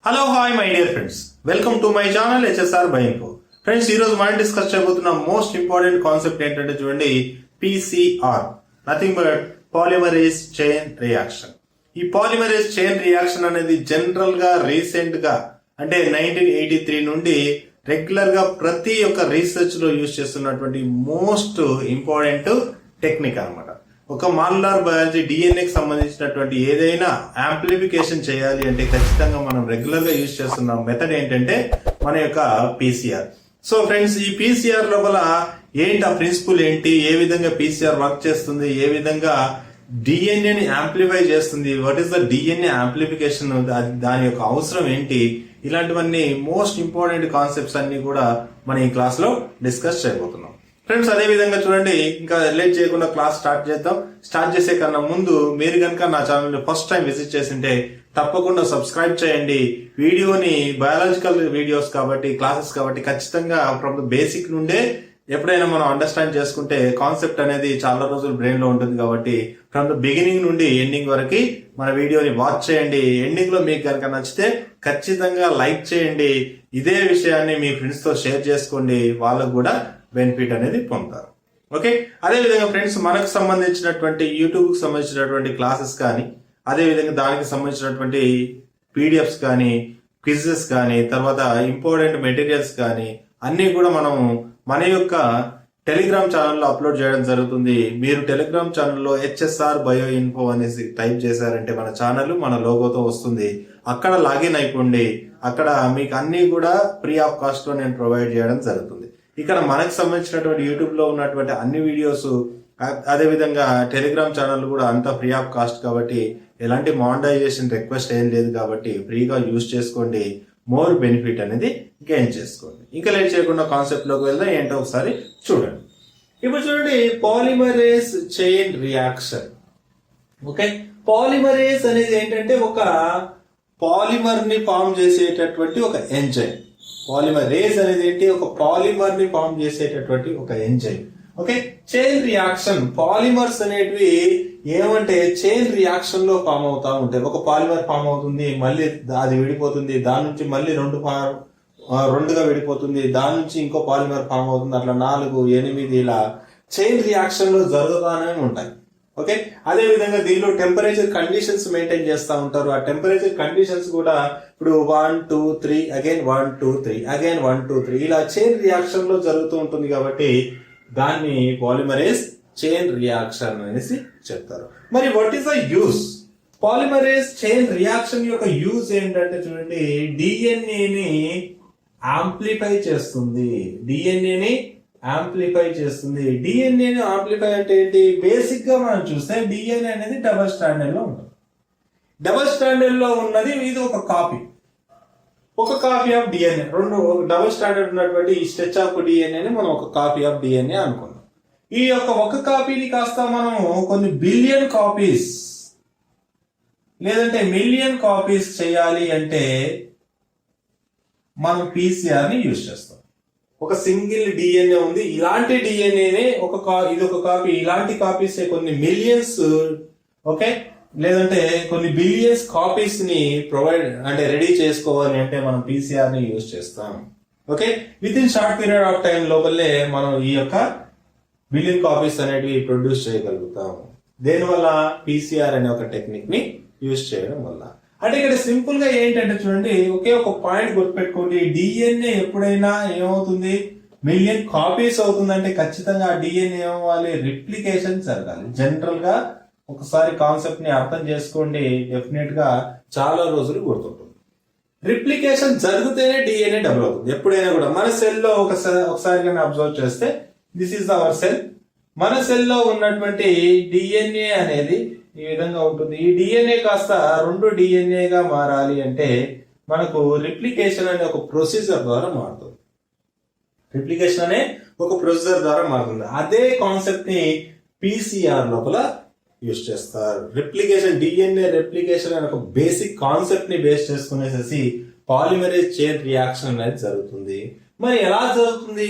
Hello hi my dear friends, welcome to my channel HSR BioInfo. Friends, ఈ రోజు మనం discuss చేయబోతున్న most important concept ఏంటంటే చూడండి, PCR, nothing but polymerase chain reaction. ఈ polymerase chain reaction అనేది general గా రీసెంట్ గా అంటే 1983 నుండి రెగ్యులర్ గా ప్రతి ఒక్క రీసెర్చ్ లో యూజ్ చేస్తున్నటువంటి మోస్ట్ ఇంపార్టెంట్ టెక్నిక్ అన్నమాట. ఒక మాలిక్యులర్ బయాలజీ డిఎన్ఏకి సంబంధించినటువంటి ఏదైనా యాంప్లిఫికేషన్ చేయాలి అంటే ఖచ్చితంగా మనం రెగ్యులర్ గా యూజ్ చేస్తున్న మెథడ్ ఏంటంటే మన యొక్క పీసీఆర్. సో ఫ్రెండ్స్, ఈ పీసీఆర్ లోపల ఏంటి, ఆ ప్రిన్సిపల్ ఏంటి, ఏ విధంగా పీసీఆర్ వర్క్ చేస్తుంది, ఏ విధంగా డిఎన్ఏని యాంప్లిఫై చేస్తుంది, what is the DNA amplification, దాని యొక్క అవసరం ఏంటి, ఇలాంటివన్నీ మోస్ట్ ఇంపార్టెంట్ కాన్సెప్ట్స్ అన్ని కూడా మనం ఈ క్లాస్ లో డిస్కస్ చేయబోతున్నాం. ఫ్రెండ్స్, అదే విధంగా చూడండి, ఇంకా లేట్ చేయకుండా క్లాస్ స్టార్ట్ చేద్దాం. స్టార్ట్ చేసే కన్నా ముందు మీరు కనుక నా ఛానల్ ఫస్ట్ టైం విజిట్ చేసింటే తప్పకుండా సబ్స్క్రైబ్ చేయండి. వీడియోని బయాలజికల్ వీడియోస్ కాబట్టి, క్లాసెస్ కాబట్టి ఖచ్చితంగా ఫ్రమ్ ద బేసిక్ నుండే ఎప్పుడైనా మనం అండర్స్టాండ్ చేసుకుంటే కాన్సెప్ట్ అనేది చాలా రోజులు బ్రెయిన్ లో ఉంటుంది. కాబట్టి ఫ్రమ్ ద బిగినింగ్ నుండి ఎండింగ్ వరకు మన వీడియోని వాచ్ చేయండి. ఎండింగ్ లో మీకు కనుక నచ్చితే ఖచ్చితంగా లైక్ చేయండి. ఇదే విషయాన్ని మీ ఫ్రెండ్స్ తో షేర్ చేసుకోండి, వాళ్ళకు కూడా బెనిఫిట్ అనేది పొందుతారు. ఓకే, అదే విధంగా ఫ్రెండ్స్, మనకు సంబంధించినటువంటి యూట్యూబ్ కి సంబంధించినటువంటి క్లాసెస్ కానీ, అదే విధంగా దానికి సంబంధించినటువంటి పీడిఎఫ్స్ కానీ, క్విజెస్ కానీ, తర్వాత ఇంపార్టెంట్ మెటీరియల్స్ కానీ అన్ని కూడా మనం మన యొక్క టెలిగ్రామ్ ఛానల్లో అప్లోడ్ చేయడం జరుగుతుంది. మీరు టెలిగ్రామ్ ఛానల్లో హెచ్ఎస్ఆర్ బయో ఇన్ఫో అనేసి టైప్ చేశారంటే మన ఛానల్ మన లోగోతో వస్తుంది. అక్కడ లాగిన్ అయిపోండి. అక్కడ మీకు అన్ని కూడా ఫ్రీ ఆఫ్ కాస్ట్ లో నేను ప్రొవైడ్ చేయడం జరుగుతుంది. ఇక్కడ మనకు సంబంధించినటువంటి యూట్యూబ్ లో ఉన్నటువంటి అన్ని వీడియోస్, అదే విధంగా టెలిగ్రామ్ ఛానల్ కూడా అంతా ఫ్రీ ఆఫ్ కాస్ట్ కాబట్టి ఎలాంటి మానిటైజేషన్ రిక్వెస్ట్ ఏం లేదు కాబట్టి ఫ్రీగా యూజ్ చేసుకోండి. మోర్ బెనిఫిట్ అనేది గెయిన్ చేసుకోండి. ఇంకా లేట్ చేయకుండా కాన్సెప్ట్ లోకి వెళ్దాం. ఏంటో ఒకసారి చూడండి. ఇప్పుడు చూడండి, polymerase chain reaction. Okay, polymerase అనేది ఏంటంటే ఒక పాలిమర్ ని ఫామ్ చేసేటటువంటి ఒక ఎంజైమ్. పాలిమరేజ్ అనేది ఏంటి, ఒక పాలిమర్ ని ఫామ్ చేసేటటువంటి ఒక enzyme. Okay, chain reaction, polymers అనేటివి ఏమంటే చైన్ రియాక్షన్ లో ఫామ్ అవుతా ఉంటాయి. ఒక పాలిమర్ ఫామ్ అవుతుంది, మళ్ళీ అది విడిపోతుంది, దాని నుంచి మళ్ళీ రెండుగా విడిపోతుంది, దాని నుంచి ఇంకో పాలిమర్ ఫామ్ అవుతుంది, అట్లా 4, 8 ఇలా చైన్ రియాక్షన్ లో జరుగుతానే ఉంటాయి. ఓకే, అదే విధంగా దీనిలో టెంపరేచర్ కండిషన్స్ మెయింటైన్ చేస్తూ ఉంటారు. ఆ టెంపరేచర్ కండిషన్స్ కూడా ఇప్పుడు 1, 2, 3 అగైన్ 1, 2, 3 అగైన్ 1, 2, 3 ఇలా చైన్ రియాక్షన్ లో జరుగుతూ ఉంటుంది. కాబట్టి దాన్ని పాలిమరేజ్ చైన్ రియాక్షన్ అనేసి చెప్తారు. మరి what is the use? Polymerase chain reaction యొక్క యూజ్ ఏంటంటే చూడండి, డిఎన్ఏని యాంప్లిఫై చేస్తుంది. డిఎన్ఏని యాంప్లిఫై చేస్తుంది. డిఎన్ఏని యాంప్లిఫై అంటే ఏంటి? బేసిక్ గా మనం చూస్తే డిఎన్ఏ అనేది డబుల్ స్టాండర్డ్ లో ఉంటుంది. డబుల్ స్టాండర్డ్ లో ఉన్నది ఇది ఒక కాపీ ఆఫ్ డిఎన్ఏ. రెండు డబుల్ స్టాండర్డ్ ఉన్నటువంటి ఈ స్ట్రెచ్ ఆఫ్ డిఎన్ఏని మనం ఒక కాపీ ఆఫ్ డిఎన్ఏ అనుకున్నాం. ఈ యొక్క ఒక కాపీని కాస్త మనం కొన్ని బిలియన్ కాపీస్ లేదంటే మిలియన్ కాపీస్ చేయాలి అంటే మనం పీసీఆర్ ని యూజ్ చేస్తాం. ఒక సింగిల్ డిఎన్ఏ ఉంది, ఇలాంటి డిఎన్ఏనే ఇది ఒక కాపీ, ఇలాంటి కాపీస్ కొన్ని మిలియన్స్, ఓకే, లేదంటే కొన్ని బిలియన్స్ కాపీస్ ని ప్రొవైడ్ అంటే రెడీ చేసుకోవాలి అంటే మనం పీసీఆర్ ని యూజ్ చేస్తాం. Okay, with in short period of time లోపలే మనం ఈ యొక్క బిలియన్ కాపీస్ అనేటివి ప్రొడ్యూస్ చేయగలుగుతాం. దేనివల్ల? పీసీఆర్ అనే ఒక టెక్నిక్ ని యూజ్ చేయడం వల్ల. అంటే ఇక్కడ సింపుల్ గా ఏంటంటే చూడండి, ఒకే ఒక పాయింట్ గుర్తుపెట్టుకోండి, డిఎన్ఏ ఎప్పుడైనా ఏమవుతుంది, మిలియన్ కాపీస్ అవుతుందంటే ఖచ్చితంగా ఆ డిఎన్ఏ ఏమవ్వాలి, రిప్లికేషన్ జరగాలి. జనరల్ గా ఒకసారి కాన్సెప్ట్ ని అర్థం చేసుకోండి, డెఫినెట్ గా చాలా రోజులు గుర్తుంటుంది. రిప్లికేషన్ జరిగితేనే డిఎన్ఏ డబుల్ అవుతుంది. ఎప్పుడైనా కూడా మన సెల్ లో ఒకసారి అబ్జర్వ్ చేస్తే, దిస్ ఈస్ అవర్ సెల్. మన సెల్ లో ఉన్నటువంటి డిఎన్ఏ అనేది ఈ విధంగా ఉంటుంది. ఈ డిఎన్ఏ కాస్త 2 డిఎన్ఏగా మారాలి అంటే మనకు రిప్లికేషన్ అనే ఒక ప్రొసీజర్ ద్వారా మారుతుంది. రిప్లికేషన్ అనే ఒక ప్రొసీజర్ ద్వారా మారుతుంది. అదే కాన్సెప్ట్ ని పీసీఆర్ లోపల యూజ్ చేస్తారు. రిప్లికేషన్, డిఎన్ఏ రిప్లికేషన్ అనే ఒక బేసిక్ కాన్సెప్ట్ ని బేస్ చేసుకునేసి పాలిమరేజ్ చైన్ రియాక్షన్ అనేది జరుగుతుంది. మరి ఎలా జరుగుతుంది?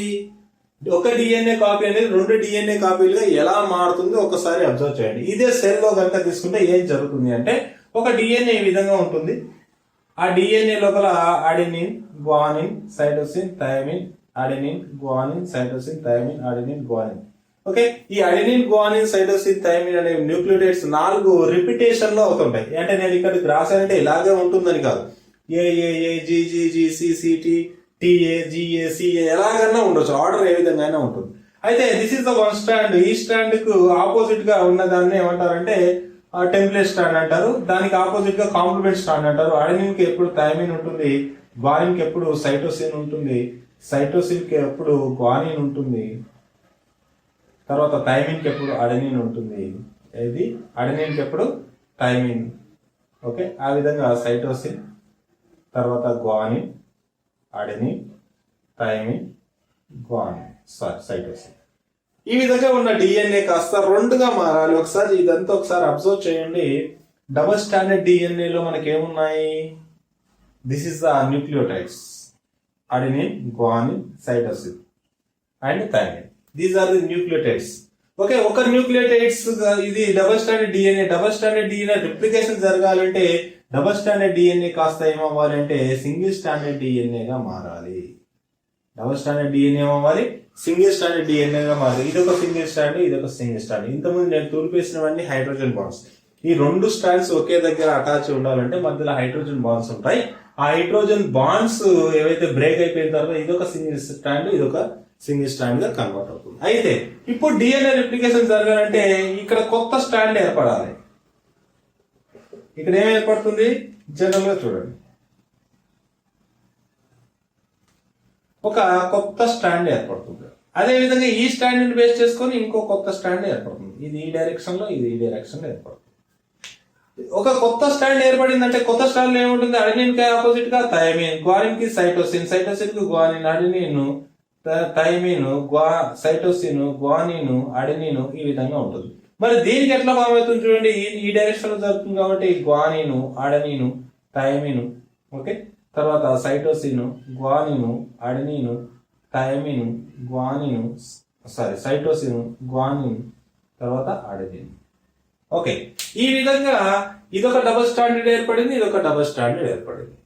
ఒక డిఎన్ఏ కాపీ అనేది 2 డిఎన్ఏ కాపీలుగా ఎలా మారుతుందో ఒకసారి అబ్జర్వ్ చేయండి. ఇదే సెల్ లో కనుక తీసుకుంటే ఏం జరుగుతుంది అంటే, ఒక డిఎన్ఏ ఈ విధంగా ఉంటుంది, ఆ డిఎన్ఏ లోపల adenine, guanine, cytosine, thymine, adenine, guanine, cytosine, thymine, adenine, guanine. Okay, ఈ అడెనిన్, గ్వానిన్, సైటోసిన్, థైమిన్ అనే న్యూక్లియోటైడ్స్ 4 రిపిటేషన్ లో అవుతుంటాయి. అంటే నేను ఇక్కడ రాశానంటే ఇలాగే ఉంటుందని కాదు. AAA, GGG, CCT, TA, GA, CA ఎలాగైనా ఉండొచ్చు, ఆర్డర్ ఏ విధంగా అయినా ఉంటుంది. అయితే this is the one stand. ఈ స్టాండ్ కు ఆపోజిట్ గా ఉన్న దాన్ని ఏమంటారంటే టెంప్లేట్ స్టాండ్ అంటారు. దానికి ఆపోజిట్ గా కాంప్లిమెంట్ స్టాండ్ అంటారు. అడెనిన్ కి ఎప్పుడు థైమిన్ ఉంటుంది, గ్వానిన్ కి ఎప్పుడు సైటోసిన్ ఉంటుంది, సైటోసిన్ కి ఎప్పుడు గ్వానిన్ ఉంటుంది, తర్వాత థైమిన్ కి ఎప్పుడు అడెనిన్ ఉంటుంది. ఇది అడెనిన్ కి ఎప్పుడు థైమిన్. ఓకే, ఆ విధంగా సైటోసిన్, తర్వాత guanine, adenine, thymine, guanine, cytosine. ఈ విధంగా ఉన్న డిఎన్ఏ కాస్త 2గా మారాలి. ఒకసారి ఇదంతా ఒకసారి అబ్జర్వ్ చేయండి. డబుల్ స్టాండర్డ్ డిఎన్ఏ లో మనకి ఏమున్నాయి? This is the nucleotides, adenine, guanine, cytosine and thymine. These are the nucleotides. Okay, ఒక న్యూక్లియోటైడ్స్ ఇది double standard DNA. Double standard DNA replication జరగాలంటే డబుల్ స్టాండర్డ్ డిఎన్ఏ కాస్త ఏమవ్వాలి అంటే సింగిల్ స్టాండర్డ్ డిఎన్ఏగా మారాలి. డబుల్ స్టాండర్డ్ డిఎన్ఏ ఏమవ్వాలి? సింగిల్ స్టాండర్డ్ డిఎన్ఏగా మారాలి. ఇదొక సింగిల్ స్టాండ్, ఇదొక సింగిల్ స్టాండ్. ఇంతకుముందు నేను తూర్పేసినవన్నీ హైడ్రోజన్ బాండ్స్. ఈ 2 స్టాండ్స్ ఒకే దగ్గర అటాచ్ ఉండాలంటే మధ్యలో హైడ్రోజన్ బాండ్స్ ఉంటాయి. ఆ హైడ్రోజన్ బాండ్స్ ఏవైతే బ్రేక్ అయిపోయిన తర్వాత ఇదొక సింగిల్ స్టాండ్, ఇదొక సింగిల్ స్టాండ్ గా కన్వర్ట్ అవుతుంది. అయితే ఇప్పుడు డిఎన్ఏ రిప్లికేషన్ జరగాలంటే ఇక్కడ కొత్త స్టాండ్ ఏర్పడాలి. ఇక్కడ ఏం ఏర్పడుతుంది? జనరల్ గా చూడండి, ఒక కొత్త స్టాండ్ ఏర్పడుతుంది. అదే విధంగా ఈ స్టాండ్ బేస్ చేసుకొని ఇంకో కొత్త స్టాండ్ ఏర్పడుతుంది. ఇది ఈ డైరెక్షన్ లో, ఇది ఈ డైరెక్షన్ లో ఏర్పడుతుంది. ఒక కొత్త స్టాండ్ ఏర్పడిందంటే కొత్త స్టాండ్ ఏముంటుంది? అడెనిన్ కి ఆపోజిట్ గా థైమిన్, గ్వానిన్ కి సైటోసిన్, సైటోసిన్ కి guanine, adenine, thymine, cytosine, guanine, adenine, ఈ విధంగా ఉంటుంది. మరి దీనికి ఎట్లా ఫామ్ అవుతుంది చూడండి. ఈ డైరెక్షన్ లో జరుగుతుంది కాబట్టి గ్వానిన్, అడెనిన్, థైమిన్, ఓకే, తర్వాత cytosine, guanine, adenine, thymine, guanine, cytosine, guanine, తర్వాత అడెనిన్. ఓకే, ఈ విధంగా ఇదొక డబుల్ స్టాండర్డ్ ఏర్పడింది, ఇదొక డబుల్ స్టాండర్డ్ ఏర్పడింది.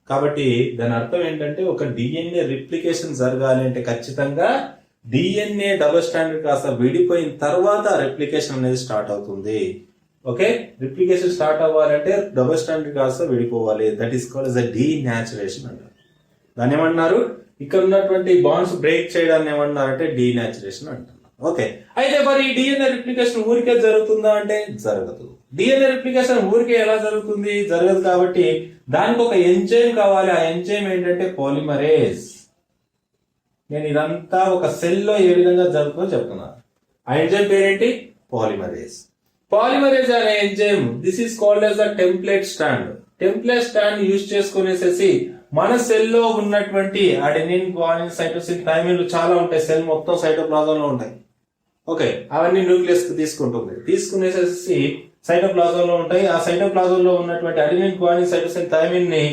కాబట్టి దాని అర్థం ఏంటంటే ఒక డిఎన్ఏ రిప్లికేషన్ జరగాలి అంటే ఖచ్చితంగా డిఎన్ఏ డబుల్ స్టాండర్డ్ కాస్త విడిపోయిన తర్వాత రిప్లికేషన్ అనేది స్టార్ట్ అవుతుంది. ఓకే, రిప్లికేషన్ స్టార్ట్ అవ్వాలంటే డబుల్ స్టాండర్డ్ కాస్త విడిపోవాలి. That is called as denaturation అంటారు. దాన్ని ఏమన్నారు? ఇక్కడ ఉన్నటువంటి బాండ్స్ బ్రేక్ చేయడాన్ని ఏమన్నారంటే డీనాచురేషన్ అంటారు. ఓకే, అయితే మరి ఈ డిఎన్ఏ రిప్లికేషన్ ఊరికే జరుగుతుందా అంటే జరగదు. డిఎన్ఏ రిప్లికేషన్ ఊరికే ఎలా జరుగుతుంది? జరగదు. కాబట్టి దానికి ఒక ఎంజైమ్ కావాలి. ఆ ఎంజైమ్ ఏంటంటే పాలిమరేజ్. నేను ఇదంతా ఒక సెల్ లో ఏ విధంగా జరుగుతుందో చెప్తున్నాను. ఆ ఎంజైమ్ పేరేంటి? పాలిమరేజ్. పాలిమరేజ్ అనే enzyme this is called as the template stand. Template stand use చేసుకునేసేసి మన సెల్ లో ఉన్నటువంటి అడెనిన్, గ్వానిన్, సైటోసిన్, థైమిన్ చాలా ఉంటాయి. సెల్ మొత్తం సైటోప్లాజం లో ఉంటాయి. ఓకే, అవన్నీ న్యూక్లియస్ తీసుకుంటుంది. తీసుకునేసేసి సైటోప్లాజం లో ఉంటాయి. ఆ సైటోప్లాజం లో ఉన్నటువంటి అడెనిన్, గ్వానిన్, సైటోసిన్, థైమిన్ ని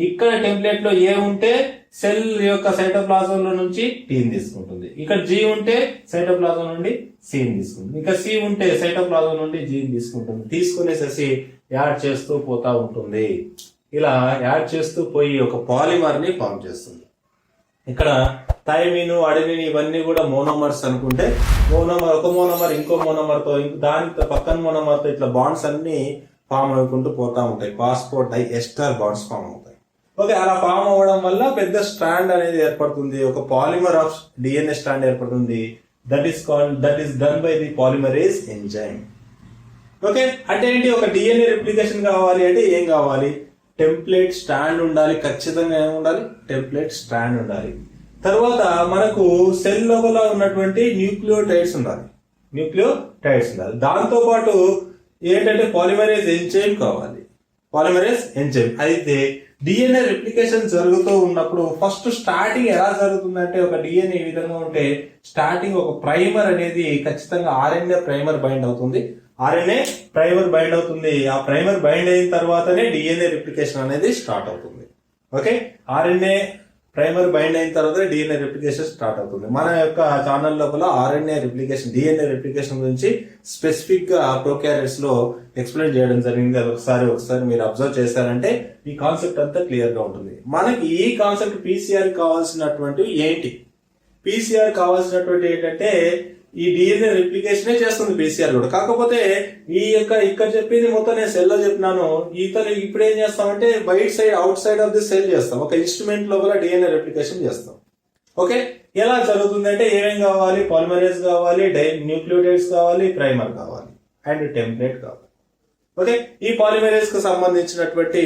ఇక్కడ టెంప్లెట్ లో ఏ ఉంటే సెల్ యొక్క సైటోప్లాజం లో నుంచి టీని తీసుకుంటుంది. ఇక్కడ జీ ఉంటే సైటోప్లాజం నుండి సీని తీసుకుంటుంది. ఇంకా సి ఉంటే సైటోప్లాజం నుండి జీని తీసుకుంటుంది. తీసుకునేసేసి యాడ్ చేస్తూ పోతా ఉంటుంది. ఇలా యాడ్ చేస్తూ పోయి ఒక పాలిమర్ ని ఫామ్ చేస్తుంది. ఇక్కడ థైమిన్, అడెనిన్ ఇవన్నీ కూడా మోనోమర్స్ అనుకుంటే మోనోమర్, ఒక మోనోమర్ ఇంకో మోనోమర్ తో, దానితో పక్కన మోనోమర్ తో ఇట్లా బాండ్స్ అన్ని ఫామ్ అవుకుంటూ పోతా ఉంటాయి. ఫాస్ఫోర్ డై ఎస్టర్ బాండ్స్ ఫామ్ అవుతాయి. ఓకే, అలా ఫామ్ అవ్వడం వల్ల పెద్ద స్ట్రాండ్ అనేది ఏర్పడుతుంది. ఒక పాలిమర్ ఆఫ్ డిఎన్ఏ స్ట్రాండ్ ఏర్పడుతుంది. That is done by the polymerase enzyme. Okay, అంటే ఏంటి? ఒక డిఎన్ఏ రిప్లికేషన్ కావాలి అంటే ఏం కావాలి? టెంప్లేట్ స్టాండ్ ఉండాలి. ఖచ్చితంగా ఏమి ఉండాలి? టెంప్లేట్ స్టాండ్ ఉండాలి. తర్వాత మనకు సెల్ లోపల ఉన్నటువంటి న్యూక్లియోటైడ్స్ ఉండాలి. దాంతో పాటు ఏంటంటే పాలిమరేజ్ ఎంజైమ్ కావాలి. Polymerase enzyme. అయితే డిఎన్ఏ రిప్లికేషన్ జరుగుతూ ఉన్నప్పుడు ఫస్ట్ స్టార్టింగ్ ఎలా జరుగుతుందంటే ఒక డిఎన్ఏ ఈ విధంగా ఉంటే స్టార్టింగ్ ఒక ప్రైమర్ అనేది ఖచ్చితంగా ఆర్ఎన్ఏ ప్రైమర్ బైండ్ అవుతుంది. ఆ ప్రైమర్ బైండ్ అయిన తర్వాతనే డిఎన్ఏ రిప్లికేషన్ అనేది స్టార్ట్ అవుతుంది. ఓకే, ఆర్ఎన్ఏ ప్రైమర్ బైండ్ అయిన తర్వాత డిఎన్ఏ రెప్లికేషన్ స్టార్ట్ అవుతుంది. మన యొక్క ఛానల్ లోపల ఆర్ఎన్ఏ రెప్లికేషన్, డిఎన్ఏ రెప్లికేషన్ గురించి స్పెసిఫిక్ గా ప్రోకారియట్స్ లో ఎక్స్ప్లెయిన్ చేయడం జరిగింది. అది ఒకసారి మీరు అబ్జర్వ్ చేశారంటే ఈ కాన్సెప్ట్ అంతా క్లియర్ గా ఉంటుంది. మనకి ఈ కాన్సెప్ట్ పీసీఆర్ కావాల్సినటువంటివి ఏంటి? పీసీఆర్ కావాల్సినటువంటి ఏంటంటే ఈ డిఎన్ఏ రిప్లికేషనే చేస్తుంది పీసీఆర్ కూడా. కాకపోతే ఈ యొక్క ఇక్కడ చెప్పింది మొత్తం నేను సెల్ లో చెప్పినాను. ఇప్పుడు ఏం చేస్తామంటే బయట side, out side of the cell చేస్తాం. ఒక ఇన్స్ట్రుమెంట్ లోపల డిఎన్ఏ రిప్లికేషన్ చేస్తాం. ఓకే, ఎలా జరుగుతుంది అంటే ఏమేం కావాలి? పాలిమరేజ్ కావాలి, న్యూక్లియోటైడ్స్ కావాలి, ప్రైమర్ కావాలి అండ్ టెంప్లేట్ కావాలి. ఓకే, ఈ పాలిమరేజ్ కు సంబంధించినటువంటి